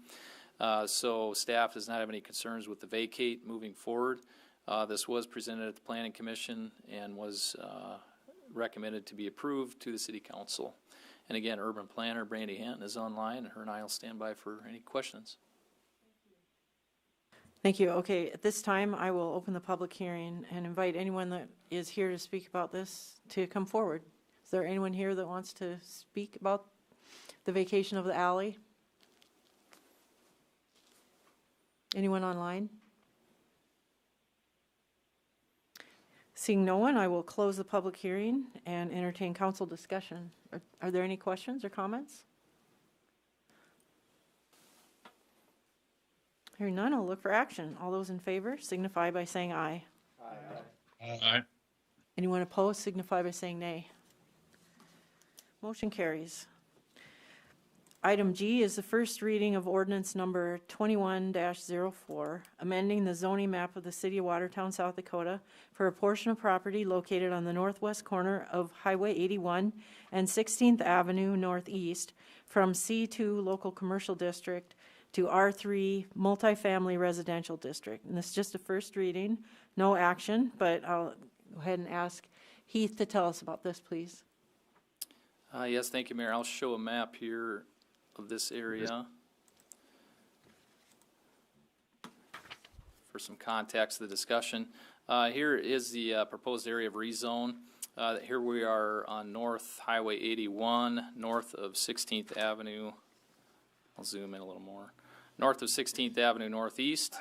So staff does not have any concerns with the vacate moving forward. This was presented at the Planning Commission and was recommended to be approved to the City Council. And again, Urban Planner Brandy Hanton is online, and her and I will stand by for any questions. Thank you. Okay, at this time, I will open the public hearing and invite anyone that is here to speak about this to come forward. Is there anyone here that wants to speak about the vacation of the alley? Anyone online? Seeing no one, I will close the public hearing and entertain council discussion. Are there any questions or comments? Hearing none, I'll look for action. All those in favor signify by saying aye. Aye. Aye. Anyone opposed signify by saying nay. Motion carries. Item G is the first reading of ordinance number 21-04, amending the zoning map of the City of Watertown, South Dakota for a portion of property located on the northwest corner of Highway 81 and 16th Avenue Northeast from C2 Local Commercial District to R3 Multifamily Residential District. And this is just a first reading, no action, but I'll go ahead and ask Heath to tell us about this, please. Yes, thank you, Mayor. I'll show a map here of this area for some context of the discussion. Here is the proposed area of rezone. Here we are on North Highway 81, north of 16th Avenue. I'll zoom in a little more. North of 16th Avenue Northeast,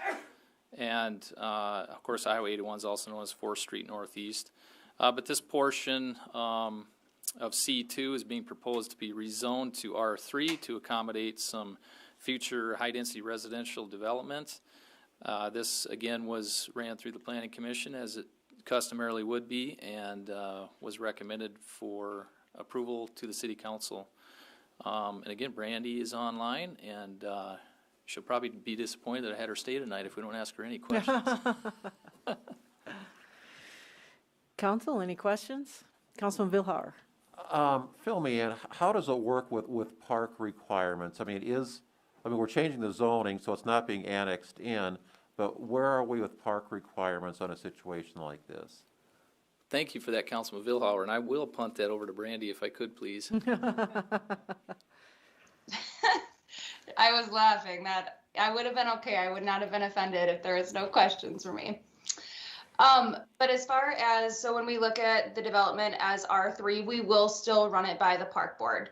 and of course Highway 81 is also known as 4th Street Northeast. But this portion of C2 is being proposed to be rezoned to R3 to accommodate some future high-density residential development. This, again, was ran through the Planning Commission as it customarily would be, and was recommended for approval to the City Council. And again, Brandy is online, and she'll probably be disappointed that I had her stay tonight if we don't ask her any questions. Council, any questions? Councilman Vilhauer. Fill me in. How does it work with park requirements? I mean, we're changing the zoning, so it's not being annexed in, but where are we with park requirements on a situation like this? Thank you for that, Councilman Vilhauer, and I will punt that over to Brandy if I could, please. I was laughing that I would have been okay. I would not have been offended if there was no questions for me. But as far as, so when we look at the development as R3, we will still run it by the park board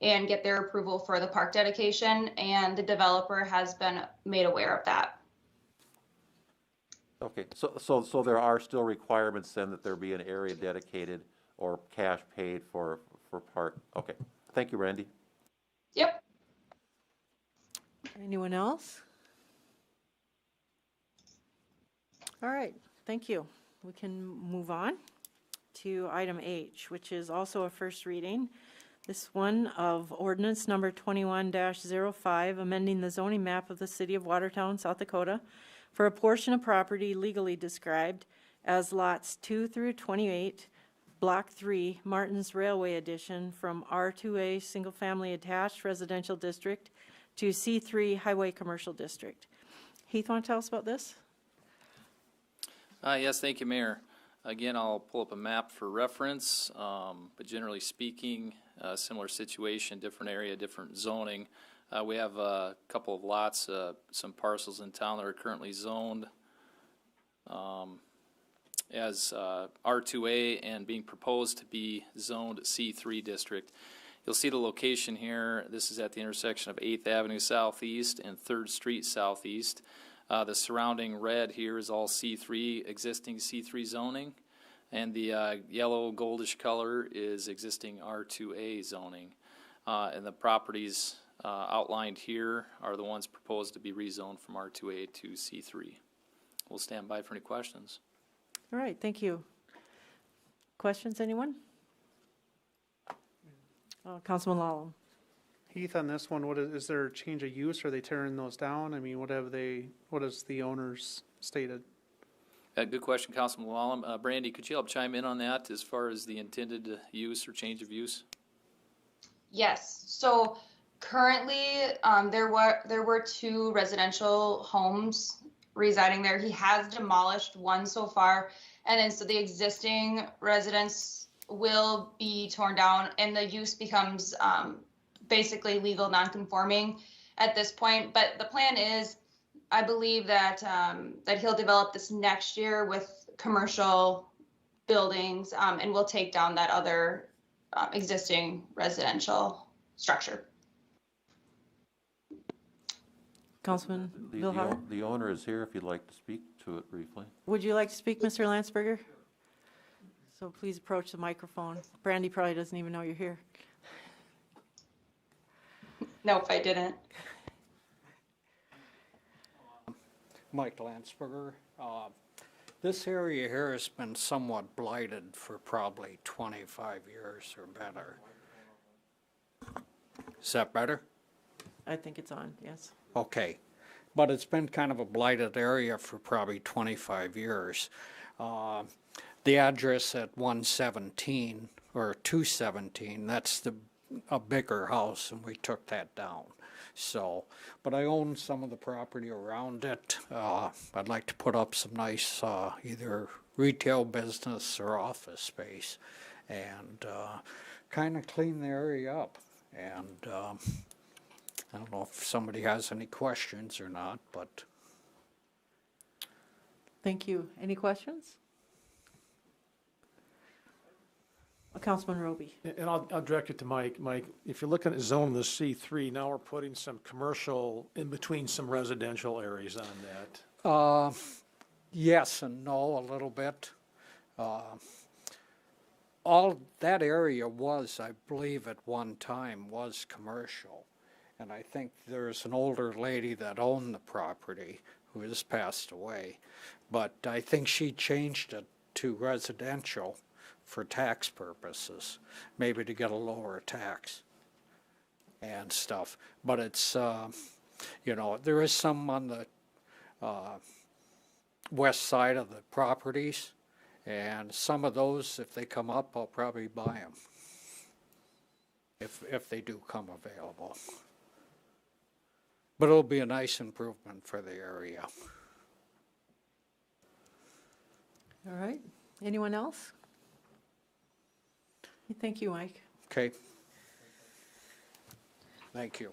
and get their approval for the park dedication, and the developer has been made aware of that. Okay, so there are still requirements then that there be an area dedicated or cash paid for park. Okay, thank you, Randy. Yep. Anyone else? All right, thank you. We can move on to item H, which is also a first reading. This one of ordinance number 21-05, amending the zoning map of the city of Watertown, South Dakota, for a portion of property legally described as lots 2 through 28, Block 3, Martin's Railway Addition, from R2A Single Family Attached Residential District to C3 Highway Commercial District. Heath, want to tell us about this? Yes, thank you, Mayor. Again, I'll pull up a map for reference, but generally speaking, similar situation, different area, different zoning. We have a couple of lots, some parcels in town that are currently zoned as R2A and being proposed to be zoned C3 district. You'll see the location here. This is at the intersection of 8th Avenue Southeast and 3rd Street Southeast. The surrounding red here is all C3, existing C3 zoning, and the yellow goldish color is existing R2A zoning. And the properties outlined here are the ones proposed to be rezoned from R2A to C3. We'll stand by for any questions. All right, thank you. Questions, anyone? Councilman Lallam. Heath, on this one, is there a change of use? Are they tearing those down? I mean, what has the owners stated? Good question, Councilman Lallam. Brandy, could you help chime in on that as far as the intended use or change of use? Yes. So currently, there were 2 residential homes residing there. He has demolished one so far, and then so the existing residence will be torn down, and the use becomes basically legal non-conforming at this point. But the plan is, I believe that that he'll develop this next year with commercial buildings, and we'll take down that other existing residential structure. Councilman Vilhauer? The owner is here if you'd like to speak to it briefly. Would you like to speak, Mr. Landsberger? So please approach the microphone. Brandy probably doesn't even know you're here. Nope, I didn't. Mike Landsberger. This area here has been somewhat blighted for probably 25 years or better. Is that better? I think it's on, yes. Okay. But it's been kind of a blighted area for probably 25 years. The address at 117 or 217, that's a bigger house, and we took that down. So, but I own some of the property around it. I'd like to put up some nice either retail business or office space and kind of clean the area up. And I don't know if somebody has any questions or not, but. Thank you. Any questions? Councilman Roby. And I'll direct it to Mike. Mike, if you're looking at zone the C3, now we're putting some commercial in between some residential areas on that. Yes and no, a little bit. All that area was, I believe at one time, was commercial. And I think there's an older lady that owned the property who has passed away. But I think she changed it to residential for tax purposes, maybe to get a lower tax and stuff. But it's, you know, there is some on the west side of the properties, and some of those, if they come up, I'll probably buy them, if they do come available. But it'll be a nice improvement for the area. All right. Anyone else? Thank you, Mike. Okay. Thank you.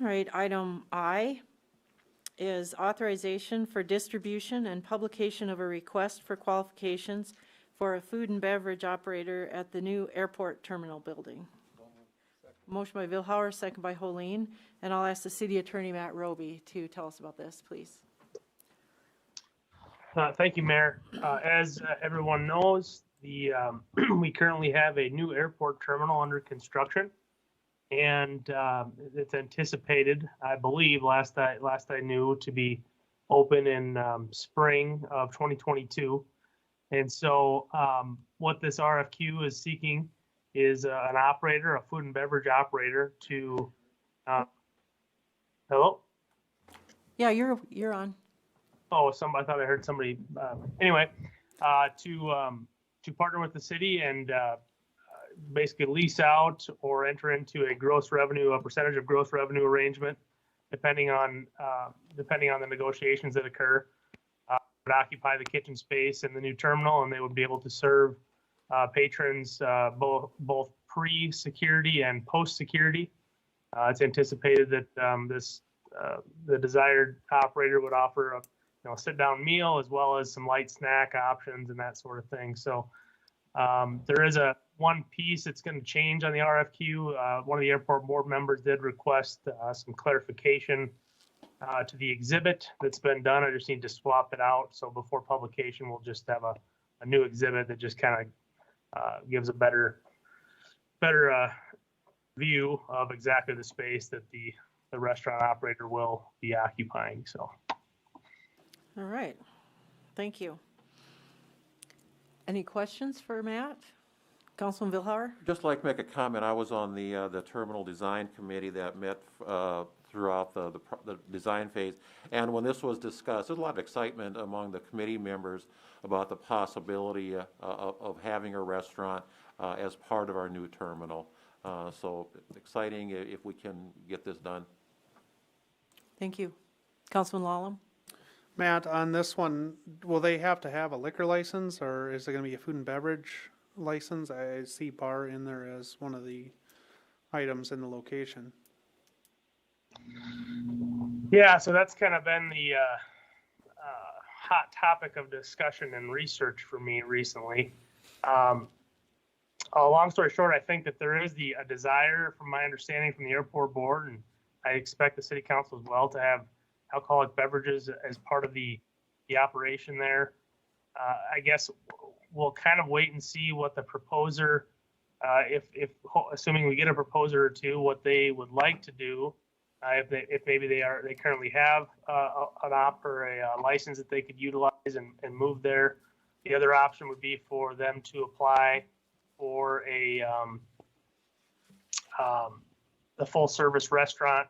All right, item I is authorization for distribution and publication of a request for qualifications for a food and beverage operator at the new airport terminal building. Motion by Vilhauer, second by Holeen, and I'll ask the city attorney, Matt Roby, to tell us about this, please. Thank you, Mayor. As everyone knows, we currently have a new airport terminal under construction, and it's anticipated, I believe, last I knew, to be open in spring of 2022. And so, what this RFQ is seeking is an operator, a food and beverage operator, to. Hello? Yeah, you're on. Oh, I thought I heard somebody. Anyway, to partner with the city and basically lease out or enter into a percentage of gross revenue arrangement, depending on the negotiations that occur. Would occupy the kitchen space in the new terminal, and they would be able to serve patrons both pre-security and post-security. It's anticipated that the desired operator would offer a sit-down meal as well as some light snack options and that sort of thing. So there is one piece that's going to change on the RFQ. One of the airport board members did request some clarification to the exhibit that's been done. I just need to swap it out. So before publication, we'll just have a new exhibit that just kind of gives a better view of exactly the space that the restaurant operator will be occupying. So. All right. Thank you. Any questions for Matt? Councilman Vilhauer? Just like to make a comment. I was on the terminal design committee that met throughout the design phase, and when this was discussed, there's a lot of excitement among the committee members about the possibility of having a restaurant as part of our new terminal. So exciting if we can get this done. Thank you. Councilman Lallam? Matt, on this one, will they have to have a liquor license, or is it going to be a food and beverage license? I see bar in there as one of the items in the location. Yeah, so that's kind of been the hot topic of discussion and research for me recently. Long story short, I think that there is a desire, from my understanding from the airport board, and I expect the city council as well, to have alcoholic beverages as part of the operation there. I guess we'll kind of wait and see what the proposer, assuming we get a proposer or two, what they would like to do. If maybe they currently have an op or a license that they could utilize and move there. The other option would be for them to apply for the full service restaurant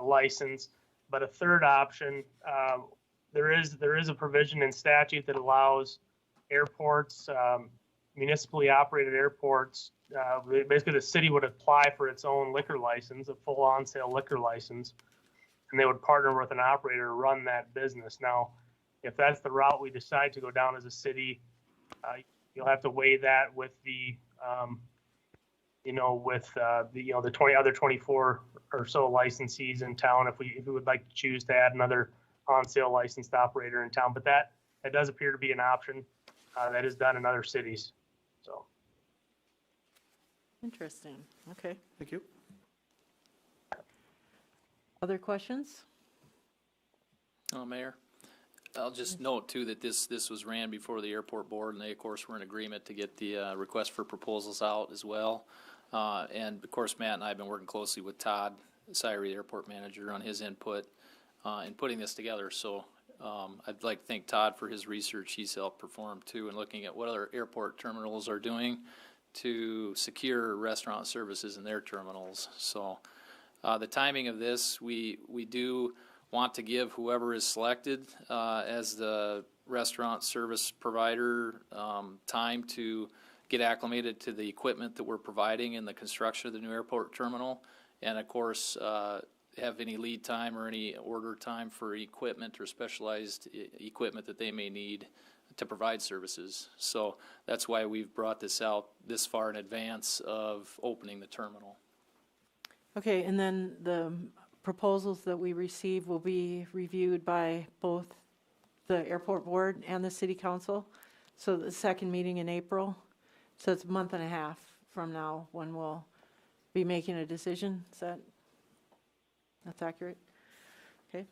license. But a third option, there is a provision in statute that allows airports, municipally operated airports, basically the city would apply for its own liquor license, a full on-sale liquor license, and they would partner with an operator to run that business. Now, if that's the route we decide to go down as a city, you'll have to weigh that with the 24 or so licensees in town if we would like to choose to add another on-sale licensed operator in town. But that does appear to be an option that is done in other cities. So. Interesting. Okay. Thank you. Other questions? Mayor, I'll just note too that this was ran before the airport board, and they of course were in agreement to get the request for proposals out as well. And of course, Matt and I have been working closely with Todd Syrie, the airport manager, on his input in putting this together. So I'd like to thank Todd for his research. He's helped perform too, and looking at what other airport terminals are doing to secure restaurant services in their terminals. So the timing of this, we do want to give whoever is selected as the restaurant service provider time to get acclimated to the equipment that we're providing in the construction of the new airport terminal, and of course have any lead time or any order time for equipment or specialized equipment that they may need to provide services. So that's why we've brought this out this far in advance of opening the terminal. Okay, and then the proposals that we receive will be reviewed by both the airport board and the city council. So the second meeting in April. So it's a month and a half from now when we'll be making a decision. Is that's accurate? Okay.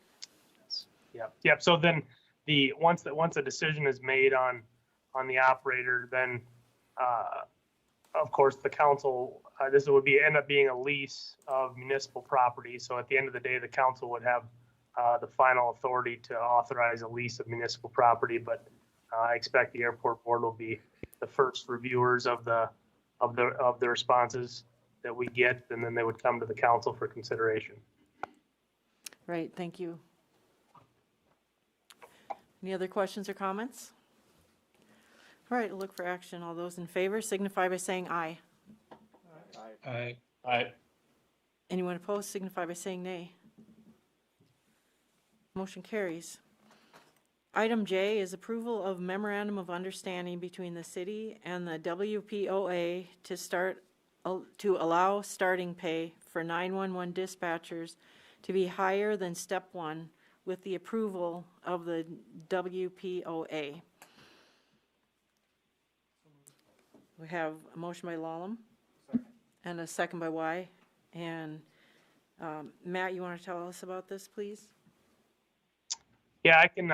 Yep. So then once a decision is made on the operator, then of course the council, this would end up being a lease of municipal property. So at the end of the day, the council would have the final authority to authorize a lease of municipal property. But I expect the airport board will be the first reviewers of the responses that we get, and then they would come to the council for consideration. Right, thank you. Any other questions or comments? All right, look for action. All those in favor signify by saying aye. Aye. Aye. Anyone opposed signify by saying nay. Motion carries. Item J is approval of memorandum of understanding between the city and the WPOA to allow starting pay for 911 dispatchers to be higher than step 1 with the approval of the WPOA. We have a motion by Lallam and a second by Y. And Matt, you want to tell us about this, please? Yeah, I can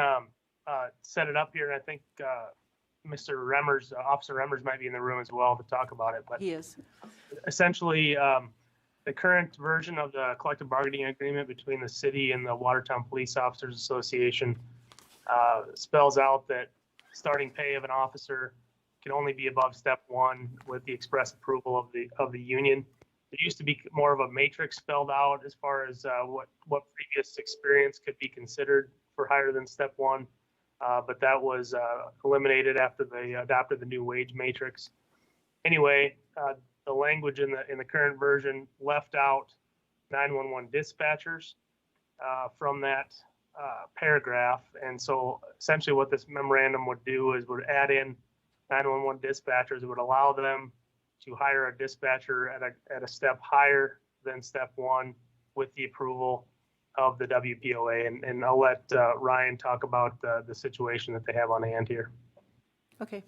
set it up here, and I think Mr. Remmers, Officer Remmers, might be in the room as well to talk about it. But he is. Essentially, the current version of the collective bargaining agreement between the city and the Watertown Police Officers Association spells out that starting pay of an officer can only be above step 1 with the express approval of the union. There used to be more of a matrix spelled out as far as what previous experience could be considered for higher than step 1, but that was eliminated after they adopted the new wage matrix. Anyway, the language in the current version left out 911 dispatchers from that paragraph, and so essentially what this memorandum would do is would add in 911 dispatchers. It would allow them to hire a dispatcher at a step higher than step 1 with the approval of the WPOA, and I'll let Ryan talk about the situation that they have on hand here. Okay.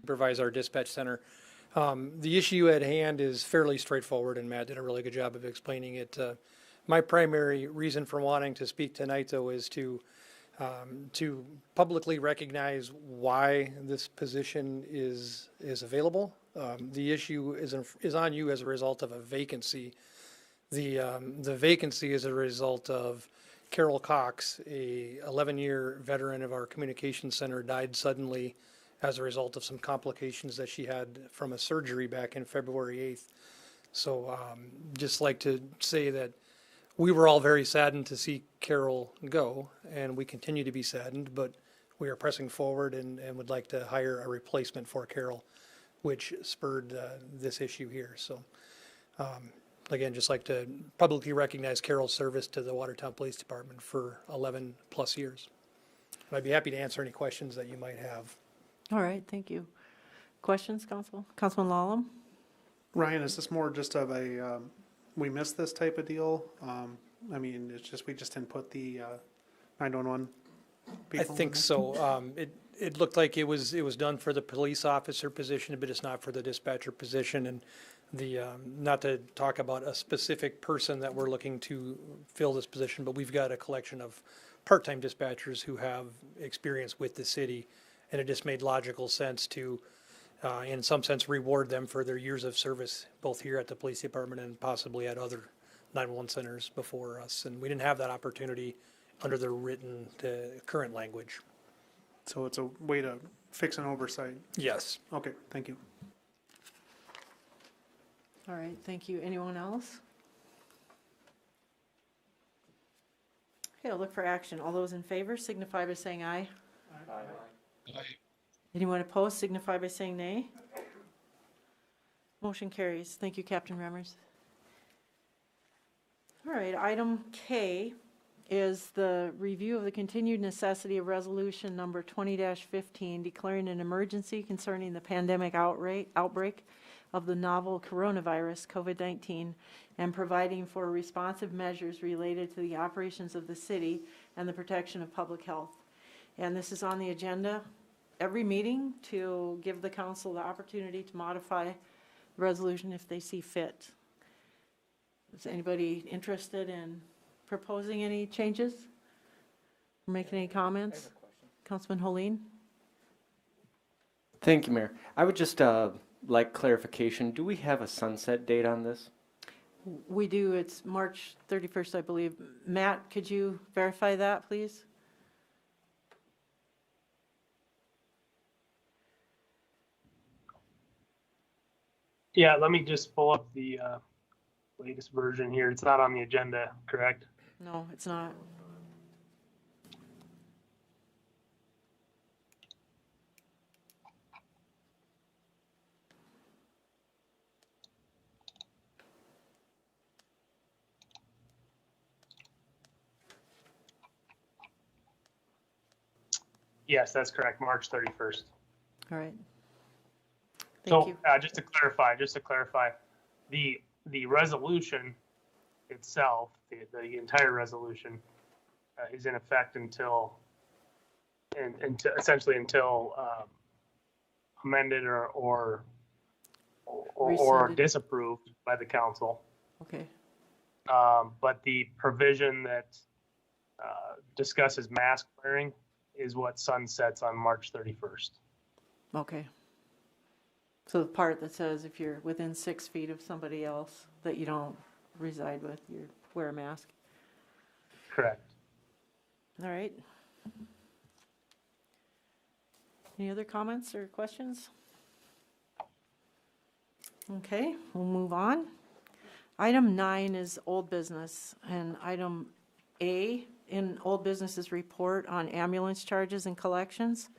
Supervise our dispatch center. The issue at hand is fairly straightforward, and Matt did a really good job of explaining it. My primary reason for wanting to speak tonight, though, is to publicly recognize why this position is available. The issue is on you as a result of a vacancy. The vacancy is a result of Carol Cox, a 11-year veteran of our communications center, died suddenly as a result of some complications that she had from a surgery back in February 8th. So just like to say that we were all very saddened to see Carol go, and we continue to be saddened, but we are pressing forward and would like to hire a replacement for Carol, which spurred this issue here. So again, just like to publicly recognize Carol's service to the Watertown Police Department for 11 plus years. And I'd be happy to answer any questions that you might have. All right, thank you. Questions, Councilman Lallam? Ryan, is this more just of a, we missed this type of deal? I mean, it's just, we just didn't put the 911 people? I think so. It looked like it was done for the police officer position, but it's not for the dispatcher position. And not to talk about a specific person that we're looking to fill this position, but we've got a collection of part-time dispatchers who have experience with the city, and it just made logical sense to in some sense reward them for their years of service, both here at the police department and possibly at other 911 centers before us. And we didn't have that opportunity under the written current language. So it's a way to fix an oversight. Yes. Okay, thank you. All right, thank you. Anyone else? Okay, I'll look for action. All those in favor signify by saying aye. Anyone opposed signify by saying nay. Motion carries. Thank you, Captain Remmers. All right, item K is the review of the continued necessity of resolution number 20-15 declaring an emergency concerning the pandemic outbreak of the novel coronavirus, COVID-19, and providing for responsive measures related to the operations of the city and the protection of public health. And this is on the agenda every meeting to give the council the opportunity to modify the resolution if they see fit. Is anybody interested in proposing any changes? Or making any comments? Councilman Holleen? Thank you, Mayor. I would just like clarification. Do we have a sunset date on this? We do. It's March 31st, I believe. Matt, could you verify that, please? Yeah, let me just pull up the latest version here. It's not on the agenda, correct? No, it's not. Yes, that's correct, March 31st. All right. So just to clarify, the resolution itself, the entire resolution, is in effect until essentially until amended or disapproved by the council. Okay. But the provision that discusses mask wearing is what sunsets on March 31st. Okay. So the part that says if you're within 6 feet of somebody else that you don't reside with, you wear a mask. Correct. All right. Any other comments or questions? Okay, we'll move on. Item 9 is old business, and item A in old business is report on ambulance charges and collections,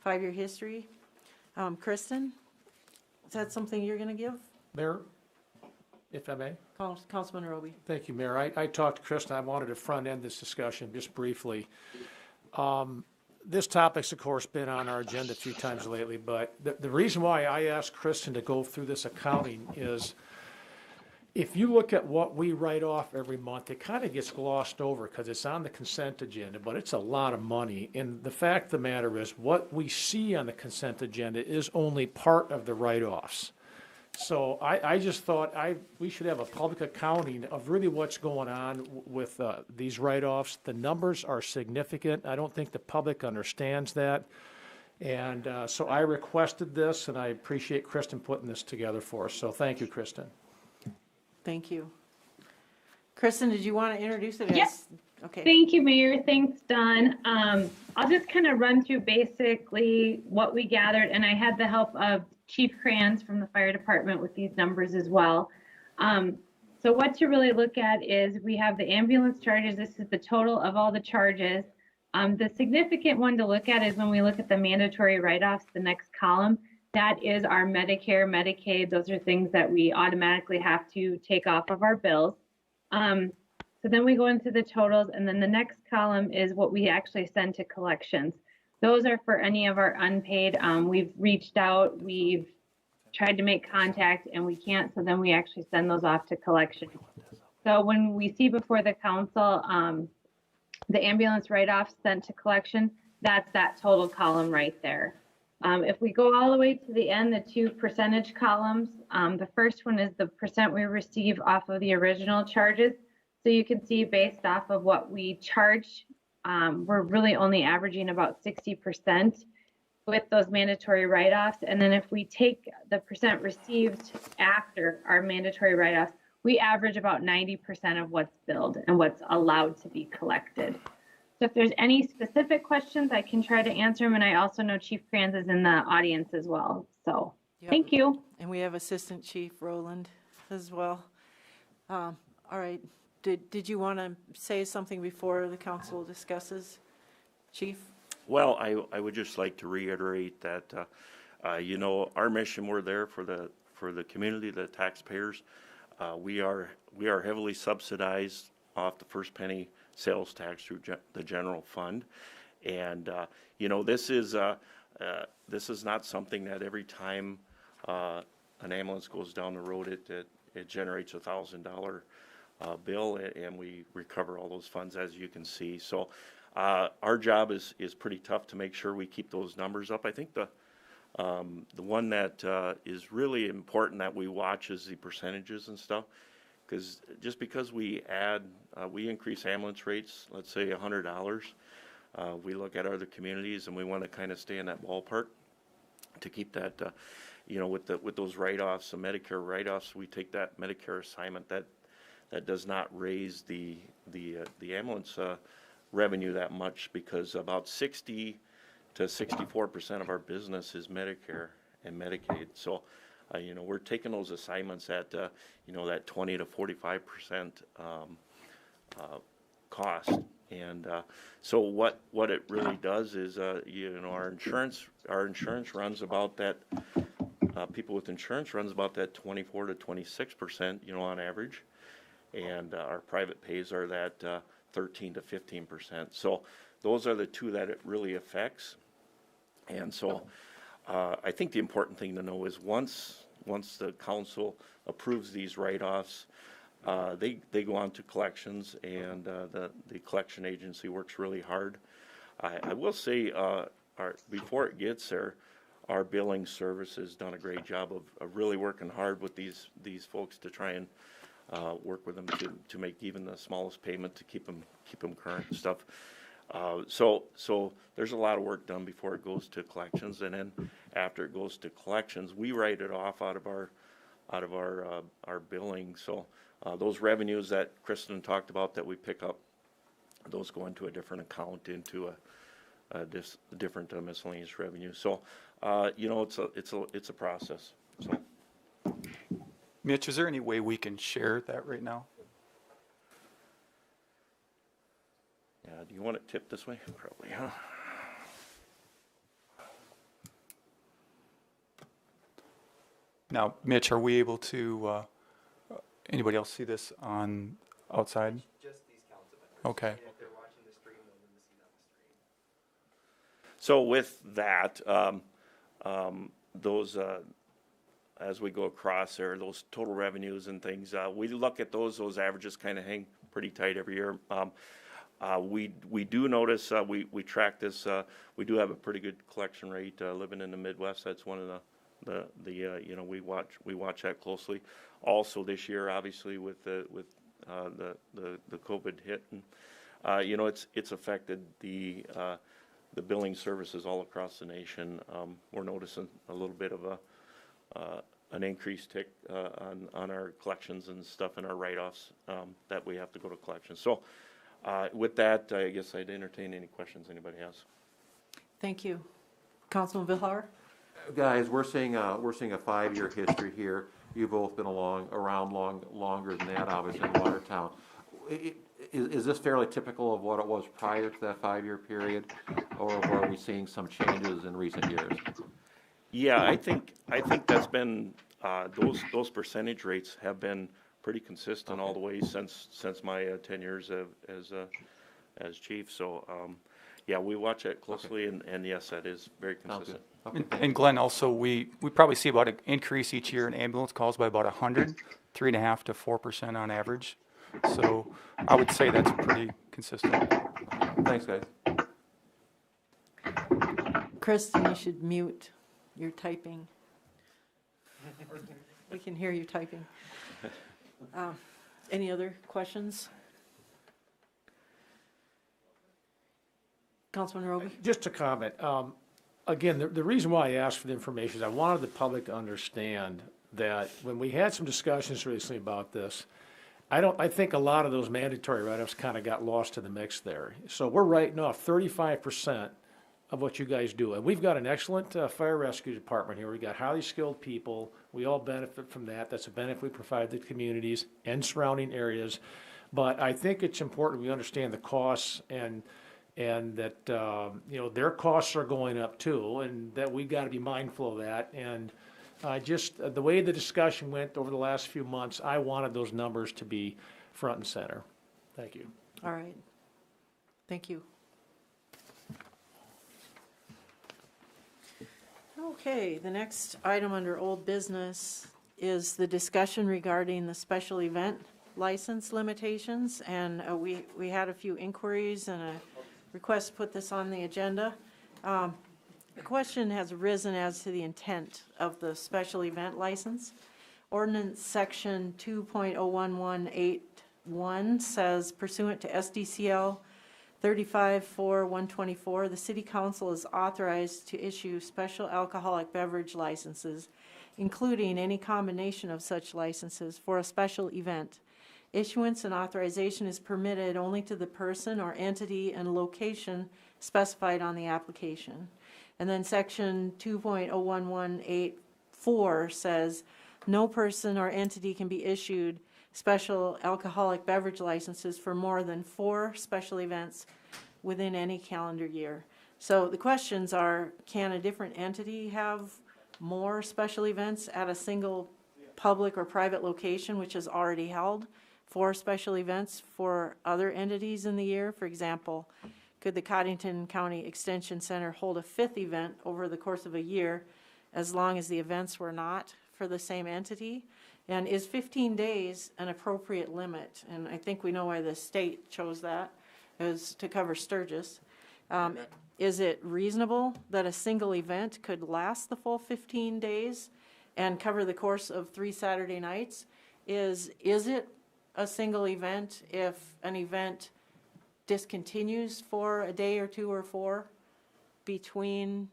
5-year history. Kristen, is that something you're going to give? Mayor, if I may? Councilman Roby. Thank you, Mayor. I talked to Kristen. I wanted to front end this discussion just briefly. This topic's, of course, been on our agenda a few times lately, but the reason why I asked Kristen to go through this accounting is if you look at what we write off every month, it kind of gets glossed over because it's on the consent agenda, but it's a lot of money. And the fact of the matter is what we see on the consent agenda is only part of the write-offs. So I just thought we should have a public accounting of really what's going on with these write-offs. The numbers are significant. I don't think the public understands that. And so I requested this, and I appreciate Kristen putting this together for us. So thank you, Kristen. Thank you. Kristen, did you want to introduce it? Yes. Okay. Thank you, Mayor. Thanks, Don. I'll just kind of run through basically what we gathered, and I had the help of Chief Kranz from the fire department with these numbers as well. So what to really look at is we have the ambulance charges. This is the total of all the charges. The significant one to look at is when we look at the mandatory write-offs, the next column. That is our Medicare, Medicaid. Those are things that we automatically have to take off of our bills. So then we go into the totals, and then the next column is what we actually send to collections. Those are for any of our unpaid. We've reached out, we've tried to make contact, and we can't, so then we actually send those off to collections. So when we see before the council, the ambulance write-off sent to collection, that's that total column right there. If we go all the way to the end, the 2 percentage columns, the first one is the percent we receive off of the original charges. So you can see based off of what we charge, we're really only averaging about 60%. with those mandatory write-offs. And then if we take the percent received after our mandatory write-offs, we average about 90% of what's billed and what's allowed to be collected. So if there's any specific questions, I can try to answer them. And I also know Chief Kranz is in the audience as well. So thank you. And we have Assistant Chief Roland as well. All right. Did you want to say something before the council discusses, Chief? Well, I would just like to reiterate that, you know, our mission, we're there for the community, the taxpayers. We are heavily subsidized off the first penny sales tax through the general fund. And, you know, this is not something that every time an ambulance goes down the road, it generates $1,000 bill, and we recover all those funds, as you can see. So our job is pretty tough to make sure we keep those numbers up. I think the one that is really important that we watch is the percentages and stuff, because just because we increase ambulance rates, let's say $100, we look at other communities and we want to kind of stay in that ballpark to keep that, you know, with those write-offs, the Medicare write-offs, we take that Medicare assignment that does not raise the ambulance revenue that much, because about 60 to 64% of our business is Medicare and Medicaid. So, you know, we're taking those assignments at, you know, that 20 to 45% cost. And so what it really does is, you know, our insurance runs about that. People with insurance runs about that 24 to 26%, you know, on average, and our private pays are that 13 to 15%. So those are the two that it really affects. And so I think the important thing to know is once the council approves these write-offs, they go on to collections, and the collection agency works really hard. I will say, before it gets there, our billing service has done a great job of really working hard with these folks to try and work with them to make even the smallest payment to keep them current and stuff. So there's a lot of work done before it goes to collections, and then after it goes to collections, we write it off out of our billing. So those revenues that Kristen talked about that we pick up, those go into a different account, into a different miscellaneous revenue. So you know, it's a process. So. Mitch, is there any way we can share that right now? Yeah, do you want it tipped this way? Probably, huh? Now, Mitch, are we able to, anybody else see this on outside? Just these council members. Okay. And if they're watching the stream, they'll be able to see it on the stream. So with that, those, as we go across there, those total revenues and things, we look at those averages kind of hang pretty tight every year. We do notice, we track this, we do have a pretty good collection rate, living in the Midwest. That's one of the you know, we watch that closely. Also this year, obviously, with the COVID hit, and you know, it's affected the billing services all across the nation. We're noticing a little bit of an increased tick on our collections and stuff, and our write-offs that we have to go to collections. So with that, I guess I'd entertain any questions anybody has. Thank you. Councilman Villar? Guys, we're seeing a 5-year history here. You've both been around longer than that, obviously, in Watertown. Is this fairly typical of what it was prior to that 5-year period, or are we seeing some changes in recent years? Yeah, I think that's been those percentage rates have been pretty consistent all the way since my 10 years as chief. So yeah, we watch it closely, and yes, that is very consistent. And Glenn, also, we probably see about an increase each year in ambulance calls by about 3.5% to 4% on average. So I would say that's pretty consistent. Thanks, guys. Kristen, you should mute your typing. We can hear you typing. Any other questions? Councilman Roby? Just a comment. Again, the reason why I asked for the information is I wanted the public to understand that when we had some discussions recently about this, I think a lot of those mandatory write-ups kind of got lost in the mix there. So we're writing off 35% of what you guys do. And we've got an excellent fire rescue department here. We've got highly skilled people. We all benefit from that. That's a benefit we provide the communities and surrounding areas. But I think it's important we understand the costs and that, you know, their costs are going up too, and that we got to be mindful of that. And just the way the discussion went over the last few months, I wanted those numbers to be front and center. Thank you. All right. Thank you. Okay, the next item under old business is the discussion regarding the special event license limitations. And we had a few inquiries and a request to put this on the agenda. The question has arisen as to the intent of the special event license. Ordinance section 2.01181 says pursuant to SDCL 35-4-124, the City Council is authorized to issue special alcoholic beverage licenses, including any combination of such licenses for a special event. Issuance and authorization is permitted only to the person or entity and location specified on the application. And then section 2.01184 says no person or entity can be issued special alcoholic beverage licenses for more than 4 special events within any calendar year. So the questions are, can a different entity have more special events at a single public or private location which has already held 4 special events for other entities in the year? For example, could the Cottington County Extension Center hold a 5th event over the course of a year as long as the events were not for the same entity? And is 15 days an appropriate limit? And I think we know why the state chose that, is to cover Sturgis. Is it reasonable that a single event could last the full 15 days and cover the course of 3 Saturday nights? Is it a single event if an event discontinues for a day or 2 or 4 between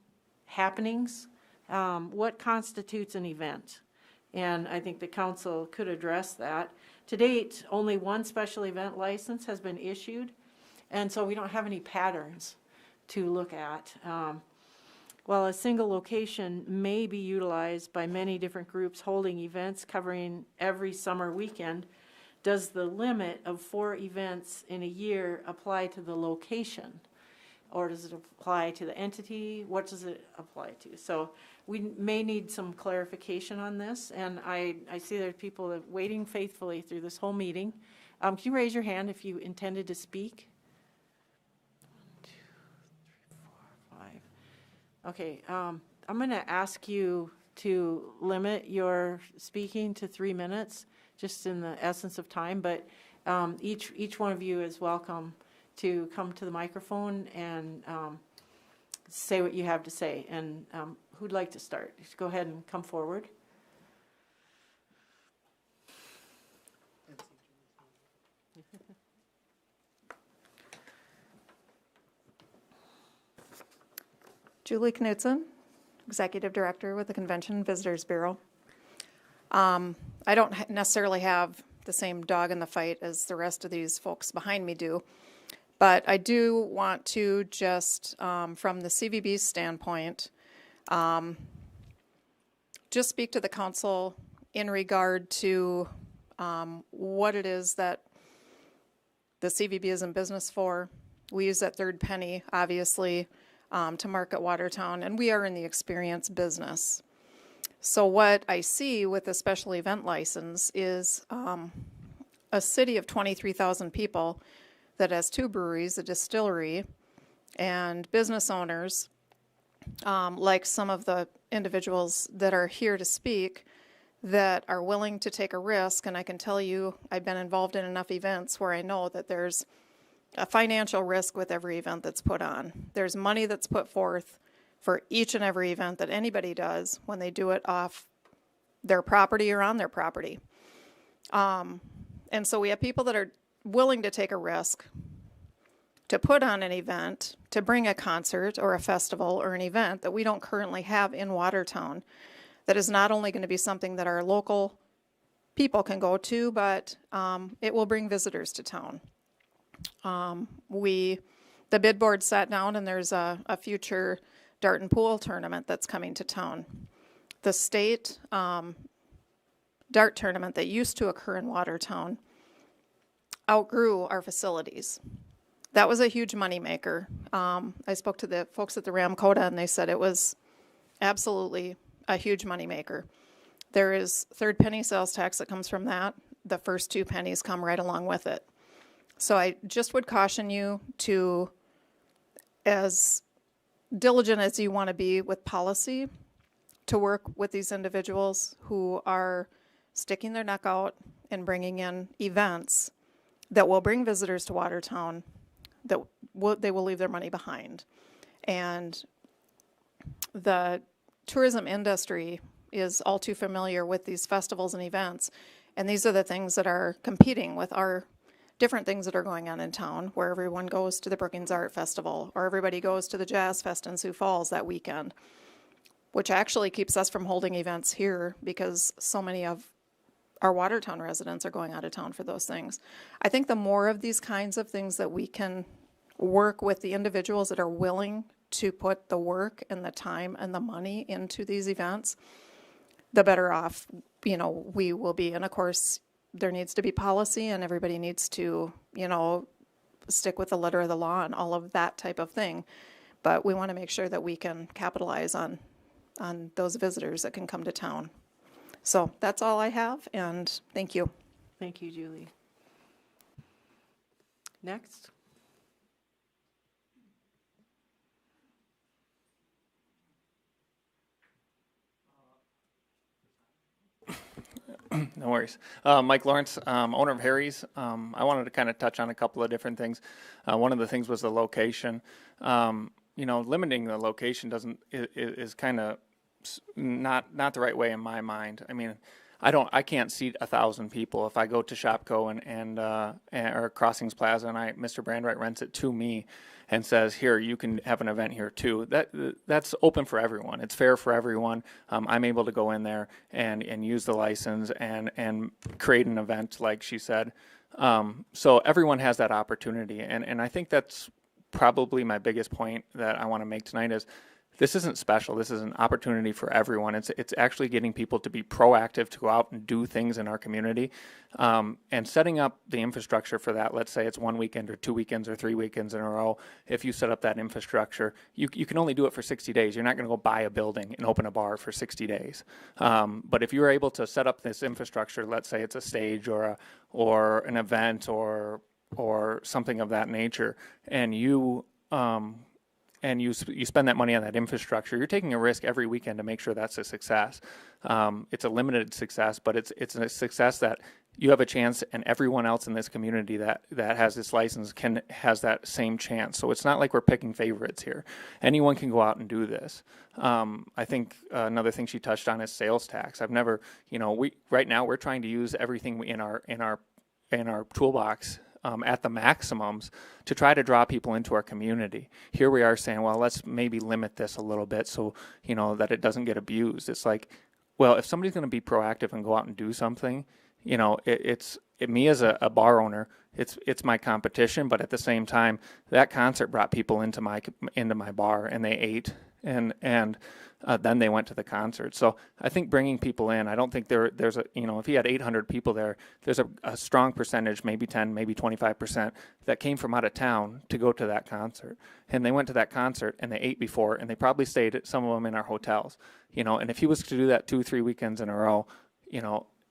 happenings? What constitutes an event? And I think the council could address that. To date, only 1 special event license has been issued, and so we don't have any patterns to look at. While a single location may be utilized by many different groups holding events covering every summer weekend, does the limit of 4 events in a year apply to the location? Or does it apply to the entity? What does it apply to? So we may need some clarification on this, and I see there are people that are waiting faithfully through this whole meeting. Can you raise your hand if you intended to speak? 1, 2, 3, 4, 5. Okay, I'm going to ask you to limit your speaking to 3 minutes, just in the essence of time, but each one of you is welcome to come to the microphone and say what you have to say. And who'd like to start? Just go ahead and come forward. Julie Knudsen, Executive Director with the Convention and Visitors Bureau. I don't necessarily have the same dog in the fight as the rest of these folks behind me do, but I do want to just, from the CVB standpoint, just speak to the council in regard to what it is that the CVB is in business for. We use that third penny, obviously, to market Watertown, and we are in the experience business. So what I see with the special event license is a city of 23,000 people that has 2 breweries, a distillery, and business owners, like some of the individuals that are here to speak, that are willing to take a risk. And I can tell you, I've been involved in enough events where I know that there's a financial risk with every event that's put on. There's money that's put forth for each and every event that anybody does when they do it off their property or on their property. And so we have people that are willing to take a risk to put on an event, to bring a concert or a festival or an event that we don't currently have in Watertown, that is not only going to be something that our local people can go to, but it will bring visitors to town. The bid board sat down, and there's a future dart and pool tournament that's coming to town. The state dart tournament that used to occur in Watertown outgrew our facilities. That was a huge moneymaker. I spoke to the folks at the Ramcota, and they said it was absolutely a huge moneymaker. There is third penny sales tax that comes from that. The first 2 pennies come right along with it. So I just would caution you to, as diligent as you want to be with policy, to work with these individuals who are sticking their neck out and bringing in events that will bring visitors to Watertown, that they will leave their money behind. And the tourism industry is all too familiar with these festivals and events, and these are the things that are competing with our different things that are going on in town, where everyone goes to the Brookings Art Festival, or everybody goes to the Jazz Fest in Sioux Falls that weekend, which actually keeps us from holding events here because so many of our Watertown residents are going out of town for those things. I think the more of these kinds of things that we can work with the individuals that are willing to put the work and the time and the money into these events, the better off, we will be. And of course, there needs to be policy, and everybody needs to, stick with the letter of the law and all of that type of thing. But we want to make sure that we can capitalize on those visitors that can come to town. So that's all I have, and thank you. Thank you, Julie. Next. No worries. Mike Lawrence, owner of Harry's. I wanted to kind of touch on a couple of different things. One of the things was the location. Limiting the location is kind of not the right way in my mind. I mean, I can't seat 1,000 people. If I go to Shopko or Crossings Plaza and Mr. Brandwright rents it to me and says, here, you can have an event here too. That's open for everyone. It's fair for everyone. I'm able to go in there and use the license and create an event, like she said. So everyone has that opportunity. And I think that's probably my biggest point that I want to make tonight is this isn't special. This is an opportunity for everyone. It's actually getting people to be proactive, to go out and do things in our community, and setting up the infrastructure for that. Let's say it's 1 weekend or 2 weekends or 3 weekends in a row. If you set up that infrastructure, you can only do it for 60 days. You're not going to go buy a building and open a bar for 60 days. But if you're able to set up this infrastructure, let's say it's a stage or an event or something of that nature, and you spend that money on that infrastructure, you're taking a risk every weekend to make sure that's a success. It's a limited success, but it's a success that you have a chance, and everyone else in this community that has this license has that same chance. So it's not like we're picking favorites here. Anyone can go out and do this. I think another thing she touched on is sales tax. I've never, right now we're trying to use everything in our toolbox at the maximums to try to draw people into our community. Here we are saying, well, let's maybe limit this a little bit so, that it doesn't get abused. It's like, well, if somebody's going to be proactive and go out and do something, me as a bar owner, it's my competition, but at the same time, that concert brought people into my bar, and they ate and then they went to the concert. So I think bringing people in, I don't think there's if you had 800 people there, there's a strong percentage, maybe 10, maybe 25%, that came from out of town to go to that concert. And they went to that concert and they ate before, and they probably stayed at some of them in our hotels, and if he was to do that 2-3 weekends in a row,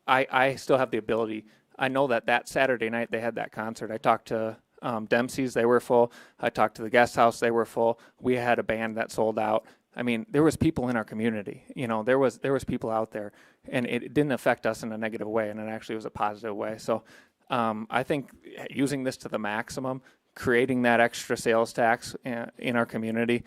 I still have the ability. I know that Saturday night they had that concert. I talked to Dempsey's, they were full. I talked to the Guest House, they were full. We had a band that sold out. I mean, there was people in our community. There was people out there, and it didn't affect us in a negative way, and it actually was a positive way. So I think using this to the maximum, creating that extra sales tax in our community,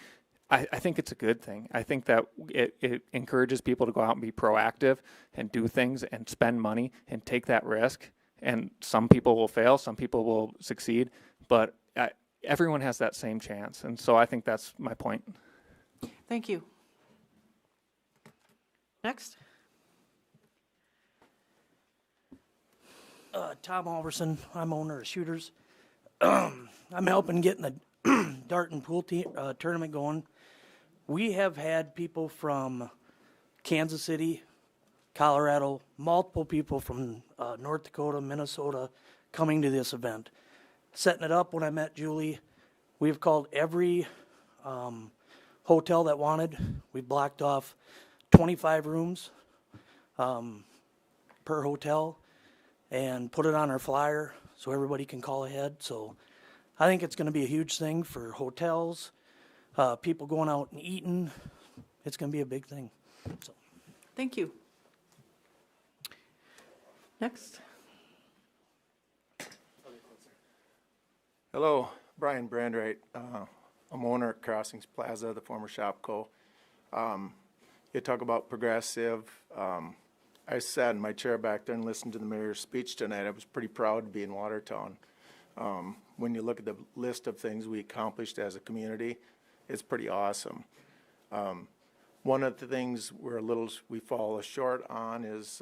I think it's a good thing. I think that it encourages people to go out and be proactive and do things and spend money and take that risk. And some people will fail, some people will succeed, but everyone has that same chance. And so I think that's my point. Thank you. Next. Tom Alverson, I'm owner of Shooters. I'm helping getting the dart and pool tournament going. We have had people from Kansas City, Colorado, multiple people from North Dakota, Minnesota coming to this event. Setting it up when I met Julie, we've called every hotel that wanted. We blocked off 25 rooms per hotel and put it on our flyer so everybody can call ahead. So I think it's going to be a huge thing for hotels, people going out and eating. It's going to be a big thing. So. Thank you. Next. Hello, Brian Brandwright. I'm owner at Crossings Plaza, the former Shopco. You talk about progressive. I sat in my chair back there and listened to the mayor's speech tonight. I was pretty proud to be in Watertown. When you look at the list of things we accomplished as a community, it's pretty awesome. One of the things we fall short on is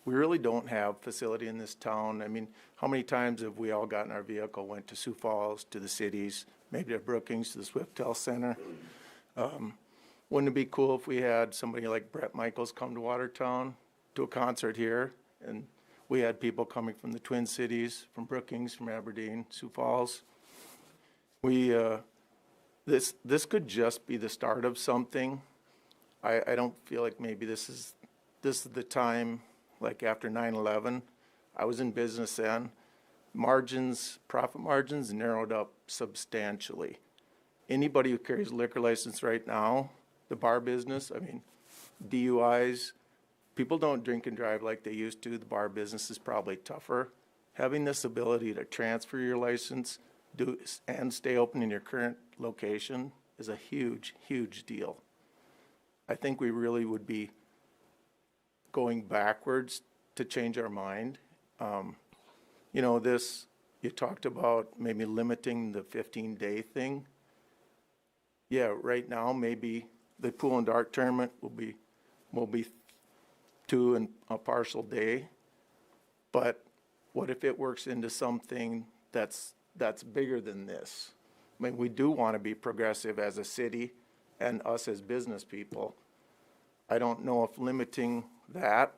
we really don't have facility in this town. I mean, how many times have we all gotten our vehicle, went to Sioux Falls, to the cities, maybe to Brookings, to the Swiftel Center? Wouldn't it be cool if we had somebody like Brett Michaels come to Watertown to a concert here, and we had people coming from the Twin Cities, from Brookings, from Aberdeen, Sioux Falls? This could just be the start of something. I don't feel like maybe this is the time, like after 9/11. I was in business then. Profit margins narrowed up substantially. Anybody who carries a liquor license right now, the bar business, I mean, DUIs, people don't drink and drive like they used to. The bar business is probably tougher. Having this ability to transfer your license and stay open in your current location is a huge, huge deal. I think we really would be going backwards to change our mind. You talked about maybe limiting the 15-day thing. Yeah, right now maybe the pool and dart tournament will be 2 and a partial day. But what if it works into something that's bigger than this? I mean, we do want to be progressive as a city and us as business people. I don't know if limiting that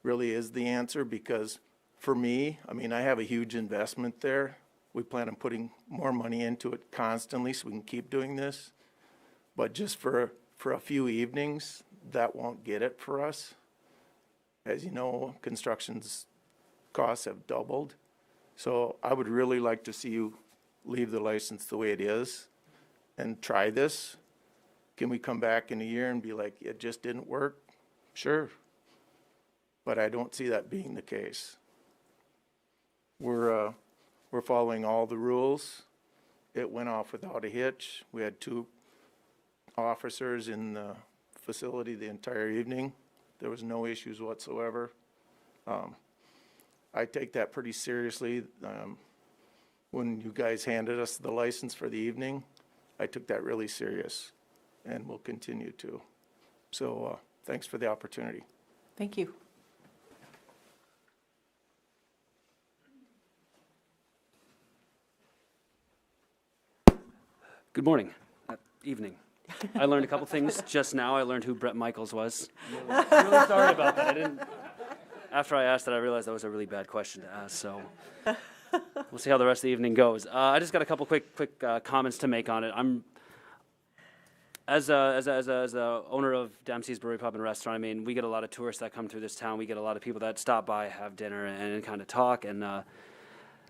really is the answer, because for me, I mean, I have a huge investment there. We plan on putting more money into it constantly so we can keep doing this. But just for a few evenings, that won't get it for us. As you know, construction's costs have doubled. So I would really like to see you leave the license the way it is and try this. Can we come back in a year and be like, it just didn't work? Sure. But I don't see that being the case. We're following all the rules. It went off without a hitch. We had 2 officers in the facility the entire evening. There was no issues whatsoever. I take that pretty seriously. When you guys handed us the license for the evening, I took that really serious and will continue to. So thanks for the opportunity. Thank you. Good morning. Evening. I learned a couple things just now. I learned who Brett Michaels was. I'm really sorry about that. After I asked that, I realized that was a really bad question to ask. So we'll see how the rest of the evening goes. I just got a couple quick comments to make on it. I'm as a owner of Dempsey's Brewery Pub and Restaurant. I mean, we get a lot of tourists that come through this town. We get a lot of people that stop by, have dinner, and kind of talk. And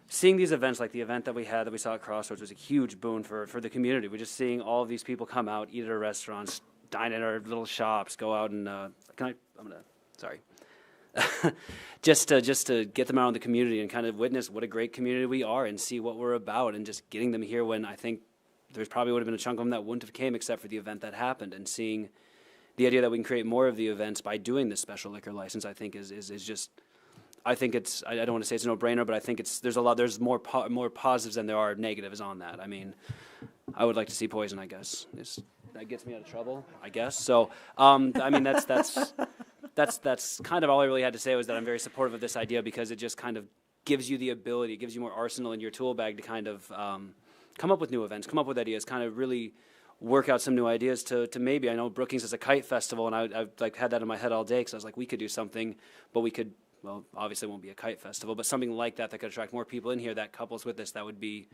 seeing these events, like the event that we saw at Crossroads, was a huge boon for the community. We're just seeing all of these people come out, eat at our restaurants, dine in our little shops, go out and just to get them out in the community and kind of witness what a great community we are and see what we're about, and just getting them here when I think there's probably would have been a chunk of them that wouldn't have came except for the event that happened, and seeing the idea that we can create more of the events by doing this special liquor license, I think is just I think it's, I don't want to say it's a no-brainer, but I think there's more positives than there are negatives on that. I mean, I would like to see poison, I guess. That gets me out of trouble, I guess. So, I mean, that's kind of all I really had to say, was that I'm very supportive of this idea, because it just kind of gives you the ability, it gives you more arsenal in your tool bag to kind of come up with new events, come up with ideas, kind of really work out some new ideas to maybe, I know Brookings is a kite festival, and I've like had that in my head all day, because I was like, we could do something, but we could, well, obviously it won't be a kite festival, but something like that could attract more people in here, that couples with this, that would be,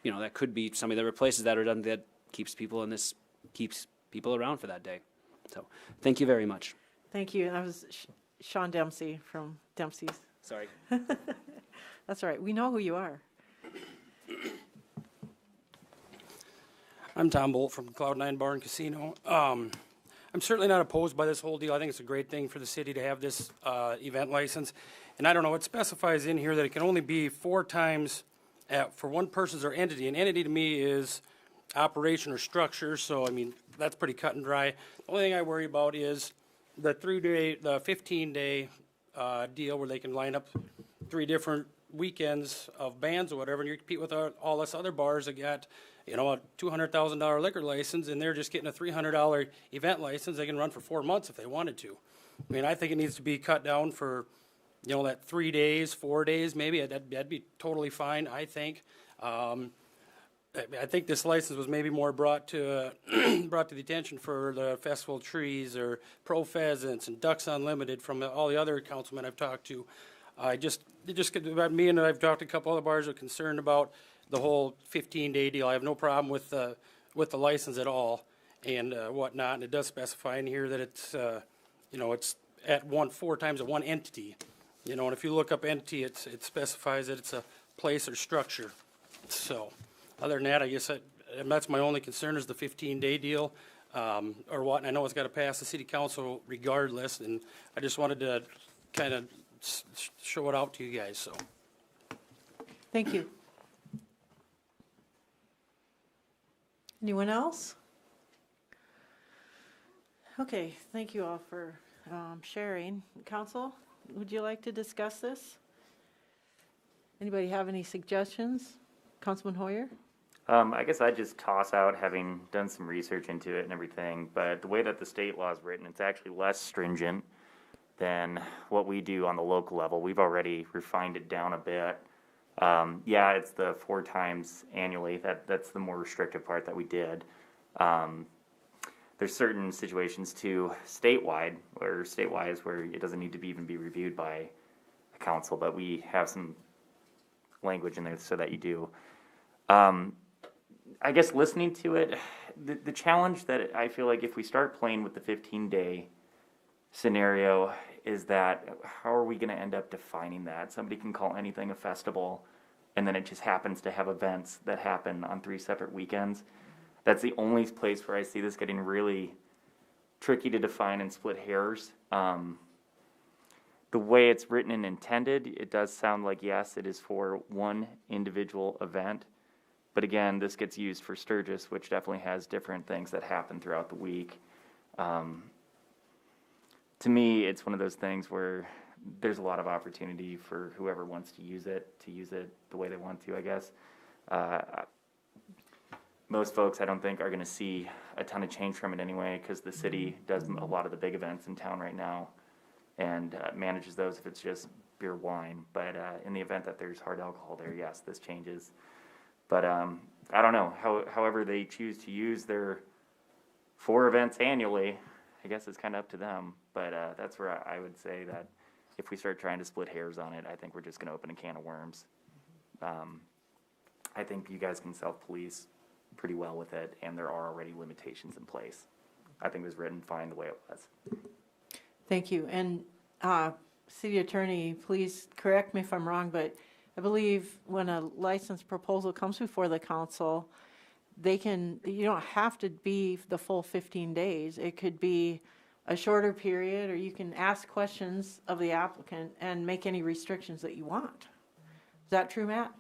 you know, that could be something that replaces that, or that keeps people around for that day. So, thank you very much. Thank you. That was Sean Dempsey from Dempsey's. Sorry. That's all right. We know who you are. I'm Tom Bolt from Cloud9 Bar and Casino. I'm certainly not opposed by this whole deal. I think it's a great thing for the city to have this event license. And I don't know, it specifies in here that it can only be 4 times for one person's or entity. An entity to me is operation or structure, so I mean, that's pretty cut and dry. The only thing I worry about is the 15-day deal where they can line up 3 different weekends of bands or whatever, and you compete with all us other bars that got, you know, a $200,000 liquor license, and they're just getting a $300 event license. They can run for 4 months if they wanted to. I mean, I think it needs to be cut down for, you know, that 3 days, 4 days, maybe. That'd be totally fine, I think. I think this license was maybe more brought to the attention for the Festival of Trees or Pro Pheasants and Ducks Unlimited from all the other councilmen I've talked to. Me and I've talked to a couple other bars who are concerned about the whole 15-day deal. I have no problem with the license at all and whatnot. And it does specify in here that it's you know, it's at 4 times at one entity. You know, and if you look up entity, it specifies that it's a place or structure. So, other than that, I guess that's my only concern is the 15-day deal or what. And I know it's got to pass the city council regardless. And I just wanted to kind of show it out to you guys. So, thank you. Anyone else? Okay, thank you all for sharing. Council, would you like to discuss this? Anybody have any suggestions? Councilman Hoyer? I guess I'd just toss out, having done some research into it and everything, but the way that the state law is written, it's actually less stringent than what we do on the local level. We've already refined it down a bit. Yeah, it's the 4 times annually. That's the more restrictive part that we did. There's certain situations too, statewide where it doesn't need to even be reviewed by the council, but we have some language in there so that you do. I guess listening to it, the challenge that I feel like if we start playing with the 15-day scenario is that how are we going to end up defining that? Somebody can call anything a festival, and then it just happens to have events that happen on 3 separate weekends. That's the only place where I see this getting really tricky to define and split hairs. The way it's written and intended, it does sound like, yes, it is for one individual event. But again, this gets used for Sturgis, which definitely has different things that happen throughout the week. To me, it's one of those things where there's a lot of opportunity for whoever wants to use it the way they want to, I guess. Most folks, I don't think, are going to see a ton of change from it anyway, because the city does a lot of the big events in town right now and manages those if it's just beer, wine. But in the event that there's hard alcohol there, yes, this changes. But I don't know. However they choose to use their 4 events annually, I guess it's kind of up to them. But that's where I would say that if we start trying to split hairs on it, I think we're just going to open a can of worms. I think you guys can self-police pretty well with it, and there are already limitations in place. I think it was written fine the way it was. Thank you. And City Attorney, please correct me if I'm wrong, but I believe when a license proposal comes before the council, you don't have to be the full 15 days. It could be a shorter period, or you can ask questions of the applicant and make any restrictions that you want. Is that true, Matt?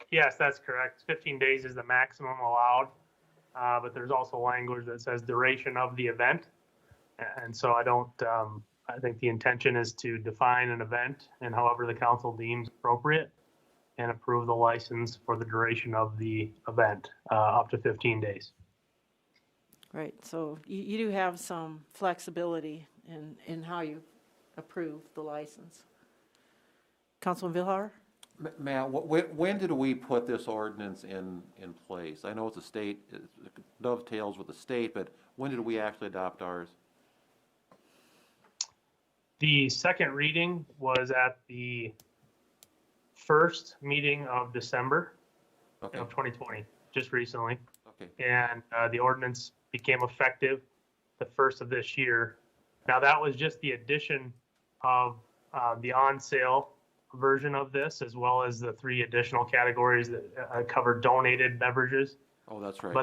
Yes, that's correct. 15 days is the maximum allowed, but there's also language that says duration of the event. And so I don't, I think the intention is to define an event and however the council deems appropriate and approve the license for the duration of the event, up to 15 days. Right, so you do have some flexibility in how you approve the license. Councilman Villar? Matt, when did we put this ordinance in place? I know it's a state, it dovetails with the state, but when did we actually adopt ours? The second reading was at the first meeting of December of 2020, just recently. Okay. And the ordinance became effective the first of this year. Now that was just the addition of the on-sale version of this, as well as the 3 additional categories that cover donated beverages. Oh, that's right.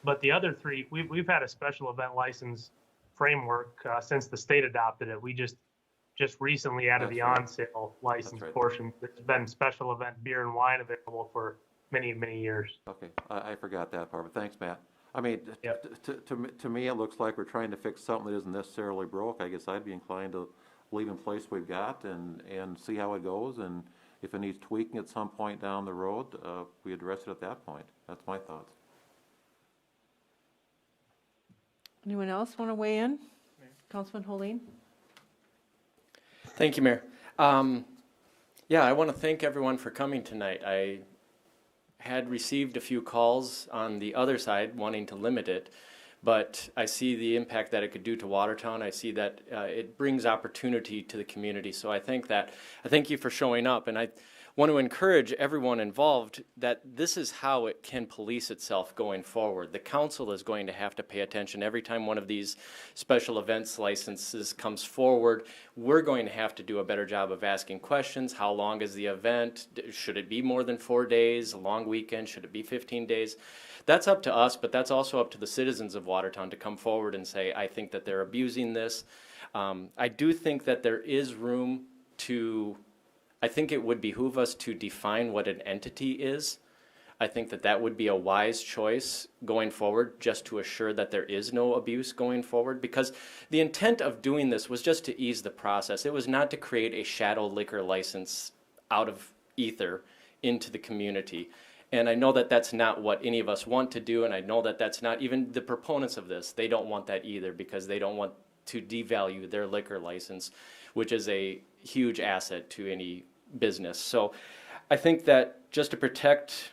But the other 3, we've had a special event license framework since the state adopted it. We just recently added the on-sale license portion. There's been special event beer and wine available for many, many years. Okay, I forgot that part, but thanks, Matt. I mean, to me, it looks like we're trying to fix something that isn't necessarily broke. I guess I'd be inclined to leave in place we've got and see how it goes, and if it needs tweaking at some point down the road, we address it at that point. That's my thoughts. Anyone else want to weigh in? Councilman Holeen? Thank you, Mayor. Yeah, I want to thank everyone for coming tonight. I had received a few calls on the other side wanting to limit it, but I see the impact that it could do to Watertown. I see that it brings opportunity to the community. So I thank you for showing up, and I want to encourage everyone involved that this is how it can police itself going forward. The council is going to have to pay attention every time one of these special events licenses comes forward. We're going to have to do a better job of asking questions. How long is the event? Should it be more than 4 days? A long weekend? Should it be 15 days? That's up to us, but that's also up to the citizens of Watertown to come forward and say, I think that they're abusing this. I do think that there is room to, I think it would behoove us to define what an entity is. I think that that would be a wise choice going forward, just to assure that there is no abuse going forward, because the intent of doing this was just to ease the process. It was not to create a shadow liquor license out of ether into the community. And I know that that's not what any of us want to do, and I know that that's not even the proponents of this. They don't want that either, because they don't want to devalue their liquor license, which is a huge asset to any business. So I think that just to protect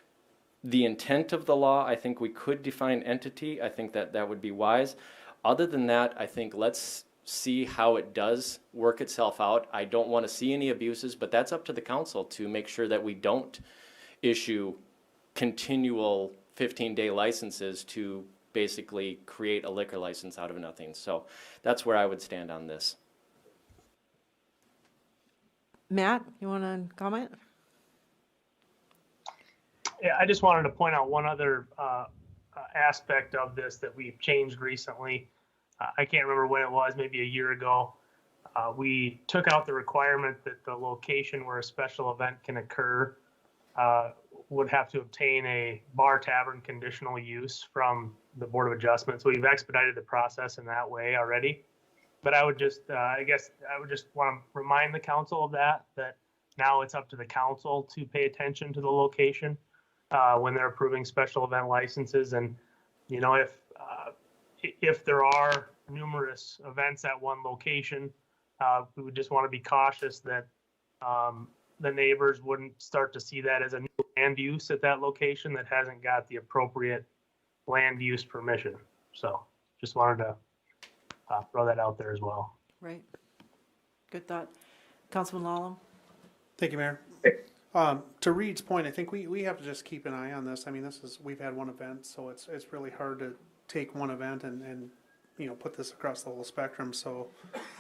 the intent of the law, I think we could define entity. I think that that would be wise. Other than that, I think let's see how it does work itself out. I don't want to see any abuses, but that's up to the council to make sure that we don't issue continual 15-day licenses to basically create a liquor license out of nothing. So that's where I would stand on this. Matt, you want to comment? Yeah, I just wanted to point out one other aspect of this that we've changed recently. I can't remember when it was, maybe a year ago. We took out the requirement that the location where a special event can occur would have to obtain a bar tavern conditional use from the Board of Adjustment. So we've expedited the process in that way already. But I would just, I guess I would just want to remind the council of that now it's up to the council to pay attention to the location when they're approving special event licenses. And, you know, if there are numerous events at one location, we would just want to be cautious that the neighbors wouldn't start to see that as a new land use at that location that hasn't got the appropriate land use permission. So just wanted to throw that out there as well. Right. Good thought. Councilman Lallam? Thank you, Mayor. To Reed's point, I think we have to just keep an eye on this. I mean, we've had one event, so it's really hard to take one event and you know, put this across the whole spectrum. So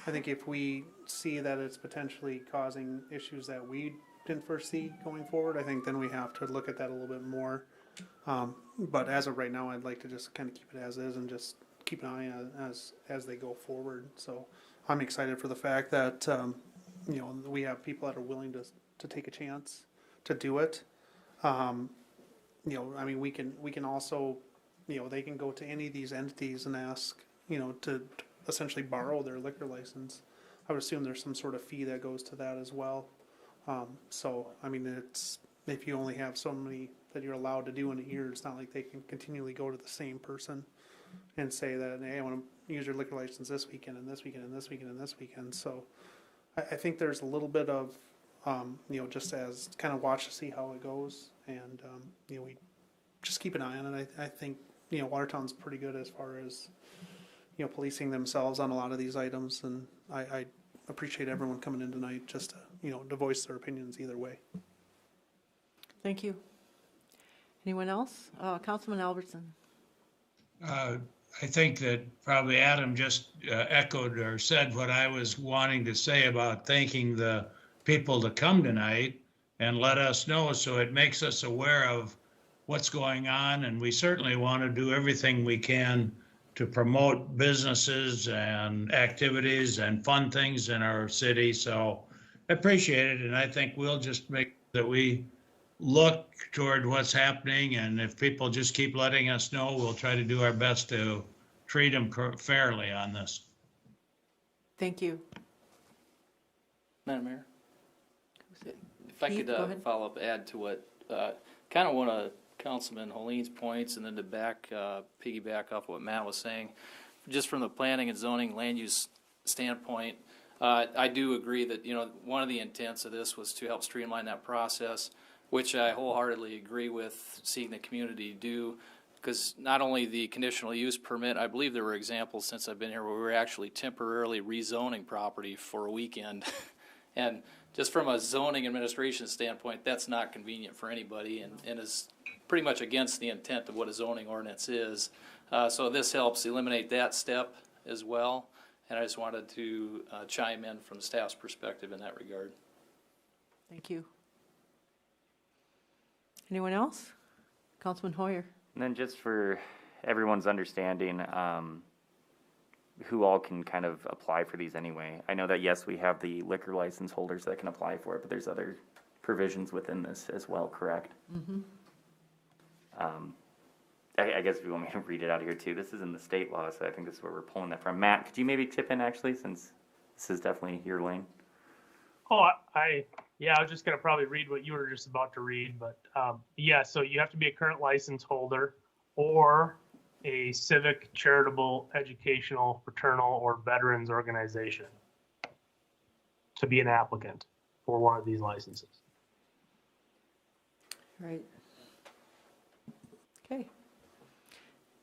I think if we see that it's potentially causing issues that we didn't foresee going forward, I think then we have to look at that a little bit more. But as of right now, I'd like to just kind of keep it as is and just keep an eye on as they go forward. So I'm excited for the fact that you know, we have people that are willing to take a chance to do it. You know, I mean, we can also, you know, they can go to any of these entities and ask, you know, to essentially borrow their liquor license. I would assume there's some sort of fee that goes to that as well. So, I mean, it's, if you only have so many that you're allowed to do in a year, it's not like they can continually go to the same person and say that, hey, I want to use your liquor license this weekend and this weekend and this weekend and this weekend. So I think there's a little bit of, you know, just as kind of watch to see how it goes. And, you know, we just keep an eye on it. I think, you know, Watertown's pretty good as far as, you know, policing themselves on a lot of these items. And I appreciate everyone coming in tonight just to, you know, to voice their opinions either way. Thank you. Anyone else? Councilman Albertson. I think that probably Adam just echoed or said what I was wanting to say about thanking the people to come tonight and let us know, so it makes us aware of what's going on. And we certainly want to do everything we can to promote businesses and activities and fun things in our city. So I appreciate it. And I think we'll just make that we look toward what's happening. And if people just keep letting us know, we'll try to do our best to treat them fairly on this. Thank you. Madam Mayor? If I Keith, could go ahead. follow up, add to what, kind of one of Councilman Holine's points, and then to piggyback off what Matt was saying, just from the planning and zoning land use standpoint, I do agree that, you know, one of the intents of this was to help streamline that process, which I wholeheartedly agree with seeing the community do, because not only the conditional use permit, I believe there were examples since I've been here where we were actually temporarily rezoning property for a weekend. And just from a zoning administration standpoint, that's not convenient for anybody and is pretty much against the intent of what a zoning ordinance is. So this helps eliminate that step as well. And I just wanted to chime in from the staff's perspective in that regard. Thank you. Anyone else? Councilman Hoyer. And then just for everyone's understanding, who all can kind of apply for these anyway. I know that, yes, we have the liquor license holders that can apply for it, but there's other provisions within this as well, correct? Mm-hmm. I guess if you want me to read it out here too, this is in the state law, so I think this is where we're pulling that from. Matt, could you maybe chip in actually, since this is definitely your lane? Oh, yeah, I was just going to probably read what you were just about to read, but yeah, so you have to be a current license holder or a civic, charitable, educational, fraternal, or veterans organization to be an applicant for one of these licenses. Right. Okay.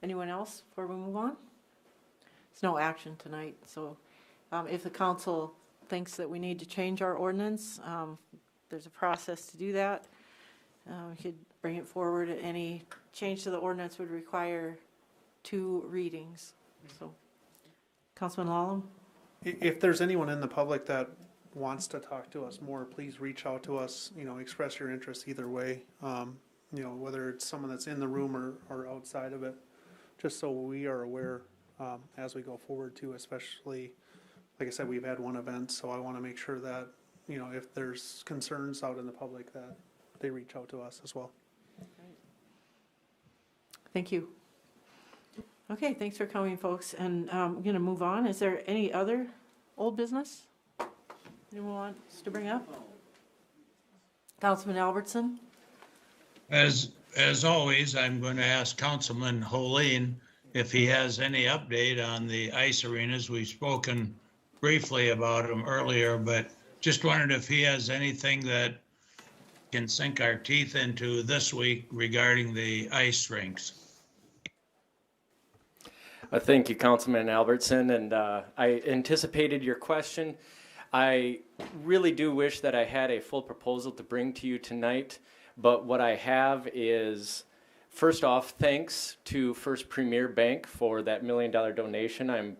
Anyone else before we move on? There's no action tonight, so if the council thinks that we need to change our ordinance, there's a process to do that. We could bring it forward. Any change to the ordinance would require 2 readings. So, Councilman Lallam? If there's anyone in the public that wants to talk to us more, please reach out to us, you know, express your interest either way. You know, whether it's someone that's in the room or outside of it, just so we are aware as we go forward too, especially, like I said, we've had one event, so I want to make sure that, you know, if there's concerns out in the public, that they reach out to us as well. Thank you. Okay, thanks for coming, folks. And I'm going to move on. Is there any other old business anyone wants to bring up? Councilman Albertson? As always, I'm going to ask Councilman Holine if he has any update on the ice arenas. We've spoken briefly about them earlier, but just wondered if he has anything that can sink our teeth into this week regarding the ice rinks. Thank you, Councilman Albertson, and I anticipated your question. I really do wish that I had a full proposal to bring to you tonight, but what I have is, first off, thanks to First Premier Bank for that $1 million donation. I'm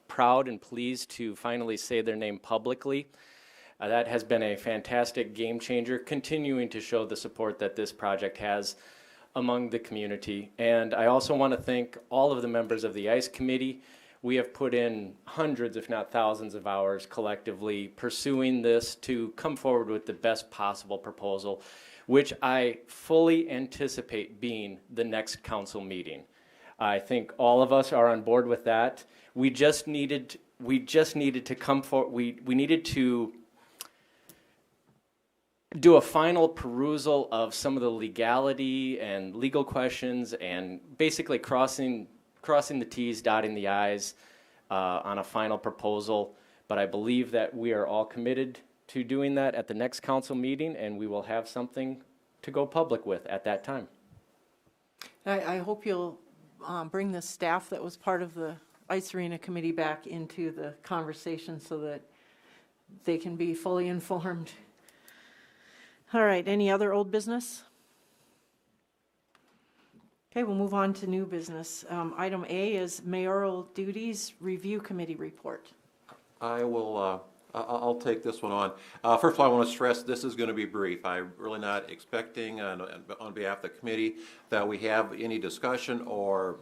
proud and pleased to finally say their name publicly. That has been a fantastic game changer, continuing to show the support that this project has among the community. And I also want to thank all of the members of the ICE committee. We have put in hundreds, if not thousands of hours collectively pursuing this to come forward with the best possible proposal, which I fully anticipate being the next council meeting. I think all of us are on board with that. We just needed to come forward. We needed to do a final perusal of some of the legality and legal questions, and basically crossing the T's, dotting the I's on a final proposal. But I believe that we are all committed to doing that at the next council meeting, and we will have something to go public with at that time. I hope you'll bring the staff that was part of the Ice Arena Committee back into the conversation so that they can be fully informed. All right, any other old business? Okay, we'll move on to new business. Item A is mayoral duties review committee report. I will, I'll take this one on. First of all, I want to stress this is going to be brief. I'm really not expecting on behalf of the committee that we have any discussion or,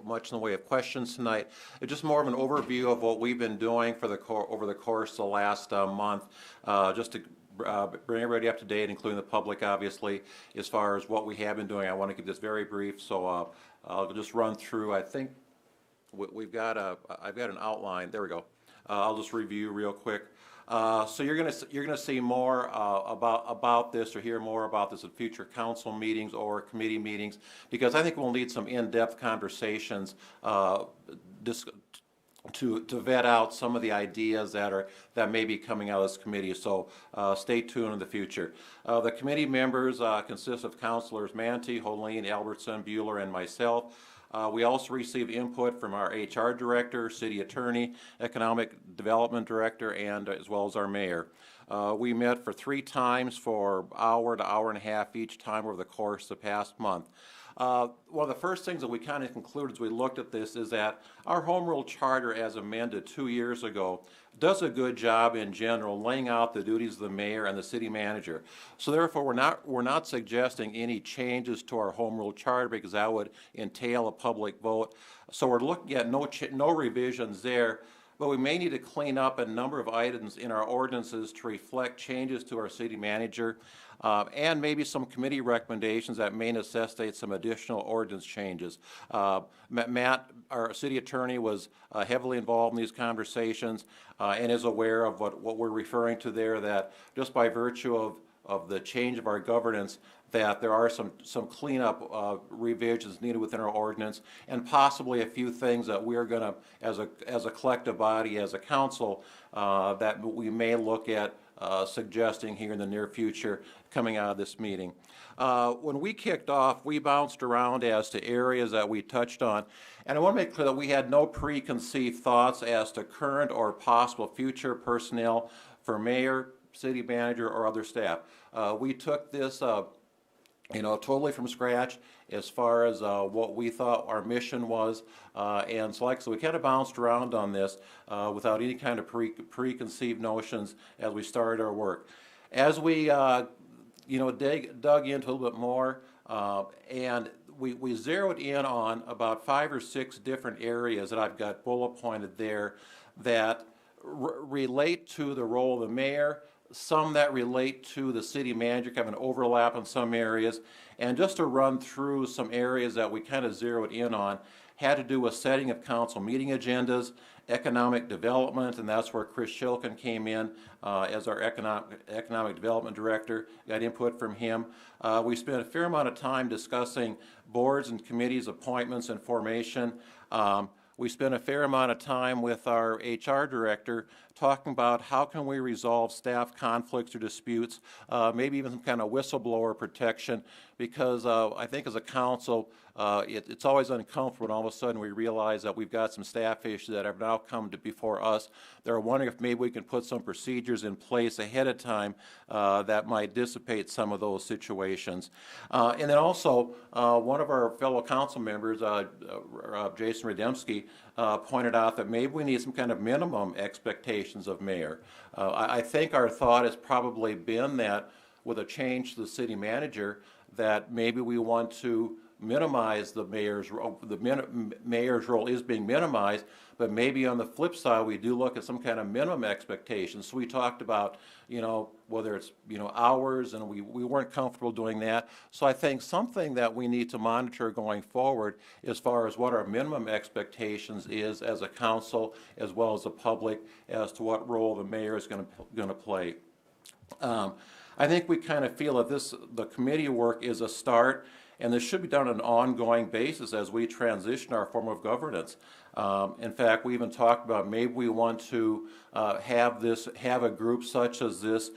much in the way of questions tonight. It's just more of an overview of what we've been doing for over the course of the last month, just to bring everybody up to date, including the public, obviously, as far as what we have been doing. I want to keep this very brief, so I'll just run through. I think I've got an outline. There we go. I'll just review real quick. So you're gonna see more about this, or hear more about this at future council meetings or committee meetings, because I think we'll need some in-depth conversations to vet out some of the ideas that may be coming out of this committee. So stay tuned in the future. The committee members consist of Councilors Mantee, Holine, Albertson, Bueller, and myself. We also receive input from our HR director, city attorney, economic development director, and as well as our mayor. We met for 3 times for hour to hour and a half each time over the course of the past month. One of the first things that we kind of concluded as we looked at this is that our home rule charter, as amended 2 years ago, does a good job in general laying out the duties of the mayor and the city manager. So therefore, we're not suggesting any changes to our home rule charter, because that would entail a public vote. So we're looking at no revisions there. But we may need to clean up a number of items in our ordinances to reflect changes to our city manager, and maybe some committee recommendations that may necessitate some additional ordinance changes. Matt, our city attorney, was heavily involved in these conversations and is aware of what we're referring to there, that just by virtue of the change of our governance, that there are some cleanup revisions needed within our ordinance, and possibly a few things that we're going to, as a collective body, as a council, that we may look at suggesting here in the near future coming out of this meeting. When we kicked off, we bounced around as to areas that we touched on, and I want to make clear that we had no preconceived thoughts as to current or possible future personnel for mayor, city manager, or other staff. We took this totally from scratch as far as what we thought our mission was, and so we kind of bounced around on this without any kind of preconceived notions as we started our work. As we dug into a little bit more, and we zeroed in on about 5 or 6 different areas that I've got bullet pointed there that relate to the role of the mayor, some that relate to the city manager, kind of an overlap in some areas, and just to run through some areas that we kind of zeroed in on, had to do with setting of council meeting agendas, economic development, and that's where Chris Shilkin came in as our economic development director, got input from him. We spent a fair amount of time discussing boards and committees, appointments, and formation. We spent a fair amount of time with our HR director talking about how can we resolve staff conflicts or disputes, maybe even some kind of whistleblower protection, because I think as a council, it's always uncomfortable when all of a sudden we realize that we've got some staff issues that have now come before us. They're wondering if maybe we can put some procedures in place ahead of time that might dissipate some of those situations. And then also, one of our fellow council members, Jason Rademski, pointed out that maybe we need some kind of minimum expectations of mayor. I think our thought has probably been that with a change to the city manager, that maybe we want to minimize the mayor's role. Mayor's role is being minimized, but maybe on the flip side, we do look at some kind of minimum expectations. So we talked about, whether it's, hours, and we weren't comfortable doing that. So I think something that we need to monitor going forward as far as what our minimum expectations is as a council, as well as the public, as to what role the mayor is going to play. I think we kind of feel that the committee work is a start, and this should be done on an ongoing basis as we transition our form of governance. In fact, we even talked about maybe we want to have a group such as this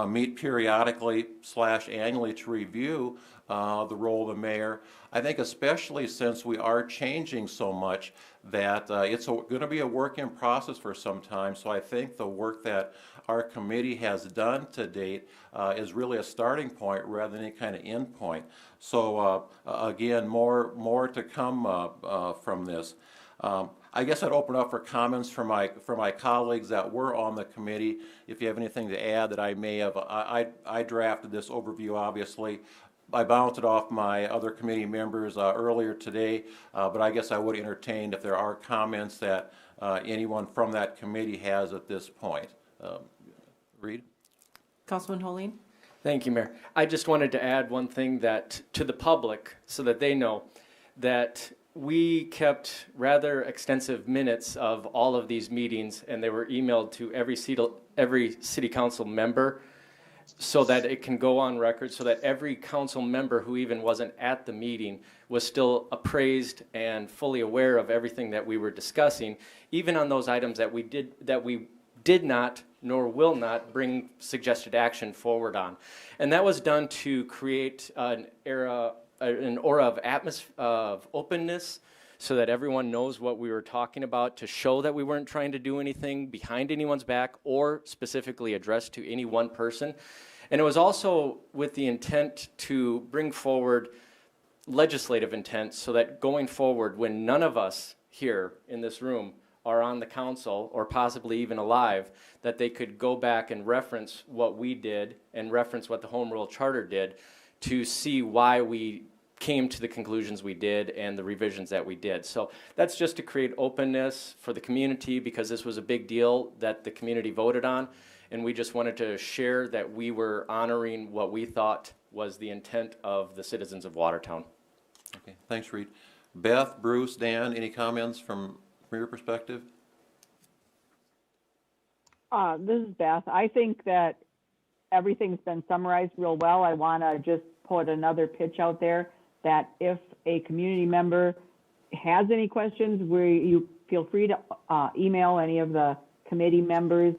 meet periodically / annually to review the role of the mayor. I think especially since we are changing so much that it's going to be a work in process for some time. So I think the work that our committee has done to date is really a starting point rather than any kind of end point. So again, more to come from this. I guess I'd open up for comments from my colleagues that were on the committee. If you have anything to add that I may have, I drafted this overview, obviously. I bounced it off my other committee members earlier today, but I guess I would entertain if there are comments that anyone from that committee has at this point. Reed? Councilman Holeen? Thank you, Mayor. I just wanted to add one thing that to the public so that they know that we kept rather extensive minutes of all of these meetings, and they were emailed to every city council member so that it can go on record, so that every council member who even wasn't at the meeting was still appraised and fully aware of everything that we were discussing, even on those items that we did not nor will not bring suggested action forward on. And that was done to create an aura of openness so that everyone knows what we were talking about, to show that we weren't trying to do anything behind anyone's back or specifically addressed to any one person. And it was also with the intent to bring forward legislative intent so that going forward, when none of us here in this room are on the council or possibly even alive, that they could go back and reference what we did and reference what the Home Rule Charter did to see why we came to the conclusions we did and the revisions that we did. So that's just to create openness for the community, because this was a big deal that the community voted on, and we just wanted to share that we were honoring what we thought was the intent of the citizens of Watertown. Okay, thanks, Reed. Beth, Bruce, Dan, any comments from your perspective? This is Beth. I think that everything's been summarized real well. I want to just put another pitch out there that if a community member has any questions, you feel free to email any of the committee members.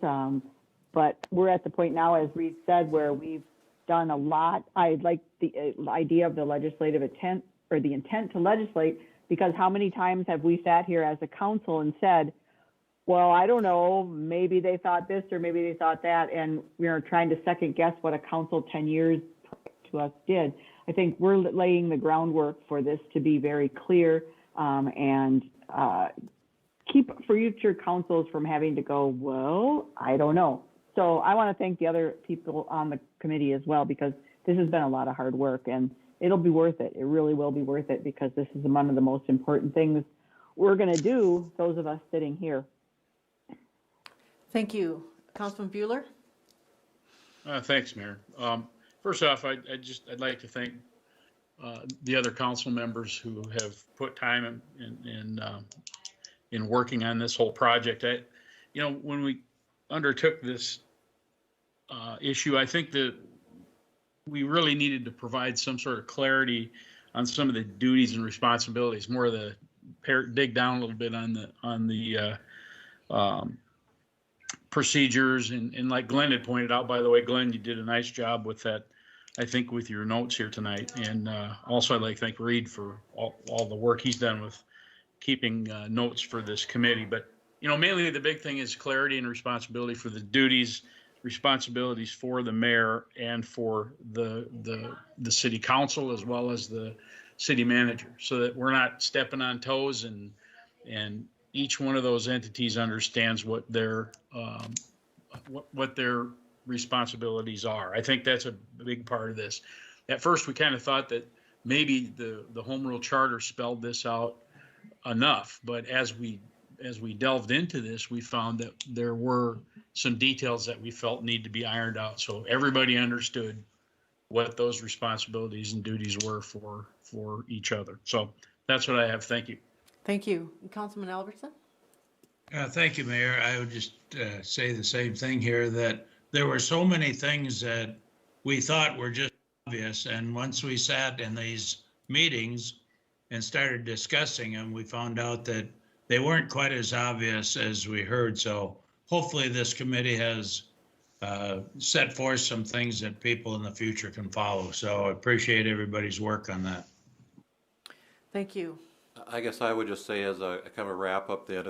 But we're at the point now, as Reed said, where we've done a lot. I like the idea of the legislative intent, or the intent to legislate, because how many times have we sat here as a council and said, well, I don't know, maybe they thought this or maybe they thought that, and we're trying to second guess what a council 10 years to us did. I think we're laying the groundwork for this to be very clear and keep future councils from having to go, well, I don't know. So I want to thank the other people on the committee as well, because this has been a lot of hard work, and it'll be worth it. It really will be worth it, because this is one of the most important things we're going to do, those of us sitting here. Thank you. Councilman Bueller? Thanks, Mayor. First off, I'd like to thank the other council members who have put time in working on this whole project. When we undertook this issue, I think that we really needed to provide some sort of clarity on some of the duties and responsibilities, more of the dig down a little bit on the procedures, and like Glenn had pointed out, by the way, Glenn, you did a nice job with that, I think, with your notes here tonight. And also I'd like to thank Reed for all the work he's done with keeping notes for this committee. But, mainly the big thing is clarity and responsibility for the duties, responsibilities for the mayor and for the city council, as well as the city manager, so that we're not stepping on toes, and each one of those entities understands what their responsibilities are. I think that's a big part of this. At first, we kind of thought that maybe the home rule charter spelled this out enough, but as we delved into this, we found that there were some details that we felt need to be ironed out, so everybody understood what those responsibilities and duties were for each other. So that's what I have. Thank you. Thank you. Councilman Albertson? Thank you, Mayor. I would just say the same thing here, that there were so many things that we thought were just obvious, and once we sat in these meetings and started discussing them, we found out that they weren't quite as obvious as we heard. So hopefully this committee has set forth some things that people in the future can follow. So I appreciate everybody's work on that. Thank you. I guess I would just say as a kind of a wrap up then,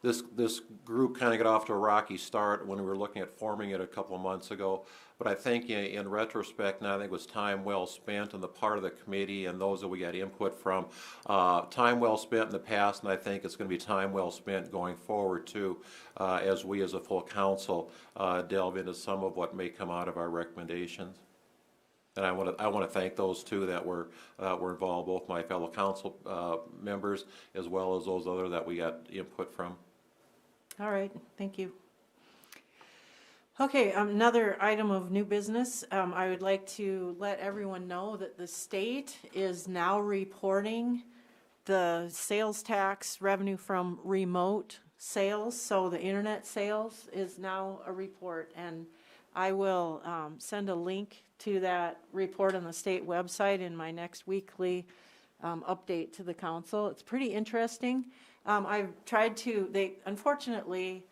this group kind of got off to a rocky start when we were looking at forming it a couple of months ago. But I think in retrospect now, I think it was time well spent on the part of the committee and those that we got input from. Time well spent in the past, and I think it's going to be time well spent going forward too, as we as a full council delve into some of what may come out of our recommendations. And I want to thank those two that were involved, both my fellow council members as well as those other that we got input from. All right, thank you. Okay, another item of new business. I would like to let everyone know that the state is now reporting the sales tax revenue from remote sales. So the internet sales is now a report, and I will send a link to that report on the state website in my next weekly update to the council. It's pretty interesting. I've tried to, unfortunately,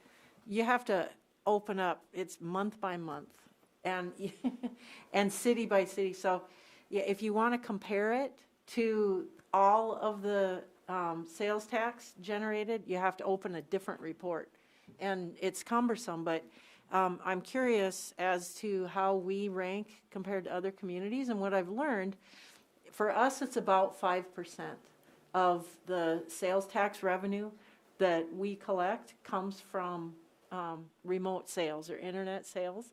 you have to open up, it's month by month and and city by city. So yeah, if you want to compare it to all of the sales tax generated, you have to open a different report, and it's cumbersome, but I'm curious as to how we rank compared to other communities. And what I've learned, for us, it's about 5% of the sales tax revenue that we collect comes from remote sales or internet sales.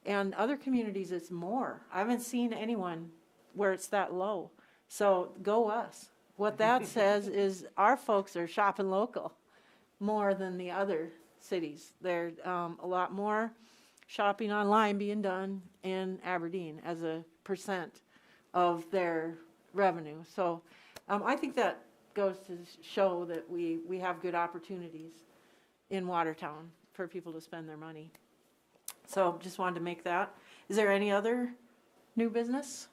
And other communities, it's more. I haven't seen anyone where it's that low. So go us. What that says is our folks are shopping local more than the other cities. There's a lot more shopping online being done in Aberdeen as a percent of their revenue. So I think that goes to show that we have good opportunities in Watertown for people to spend their money. So just wanted to make that. Is there any other new business?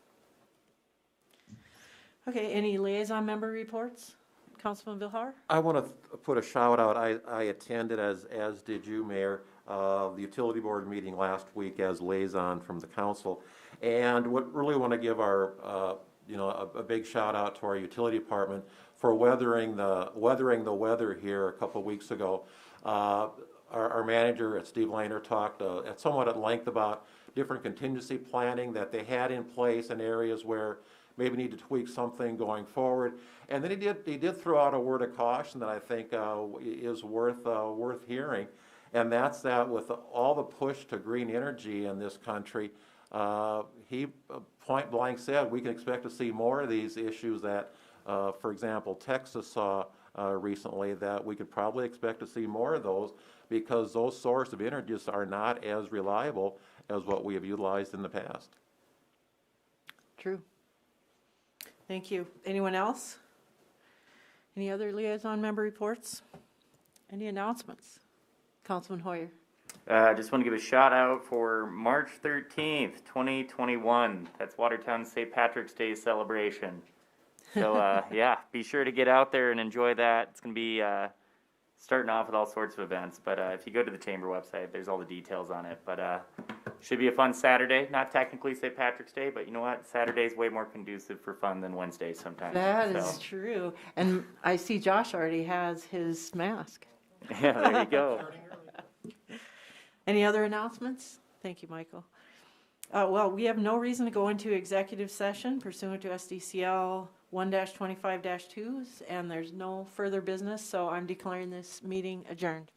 Okay, any liaison member reports? Councilman Vilhar? I want to put a shout out. I attended, as did you, Mayor, the utility board meeting last week as liaison from the council, and really want to give our a big shout out to our utility department for weathering the weather here a couple of weeks ago. Our manager, Steve Lehner, talked somewhat at length about different contingency planning that they had in place in areas where maybe need to tweak something going forward. And then he did throw out a word of caution that I think is worth hearing, and that's that with all the push to green energy in this country, he point blank said we can expect to see more of these issues that, for example, Texas saw recently, that we could probably expect to see more of those because those sources of energy are not as reliable as what we have utilized in the past. True. Thank you. Anyone else? Any other liaison member reports? Any announcements? Councilman Hoyer. I just want to give a shout out for March 13th, 2021. That's Watertown St. Patrick's Day celebration. So yeah, be sure to get out there and enjoy that. It's going to be starting off with all sorts of events. But if you go to the chamber website, there's all the details on it. But should be a fun Saturday. Not technically St. Patrick's Day, but you know what? Saturday's way more conducive for fun than Wednesday sometimes. That is true. And I see Josh already has his mask. Yeah, there you go. Any other announcements? Thank you, Michael. Well, we have no reason to go into executive session pursuant to SDCL 1-25-2s, and there's no further business, so I'm declaring this meeting adjourned.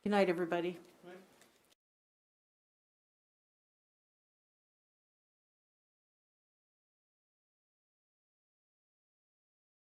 Good night, everybody.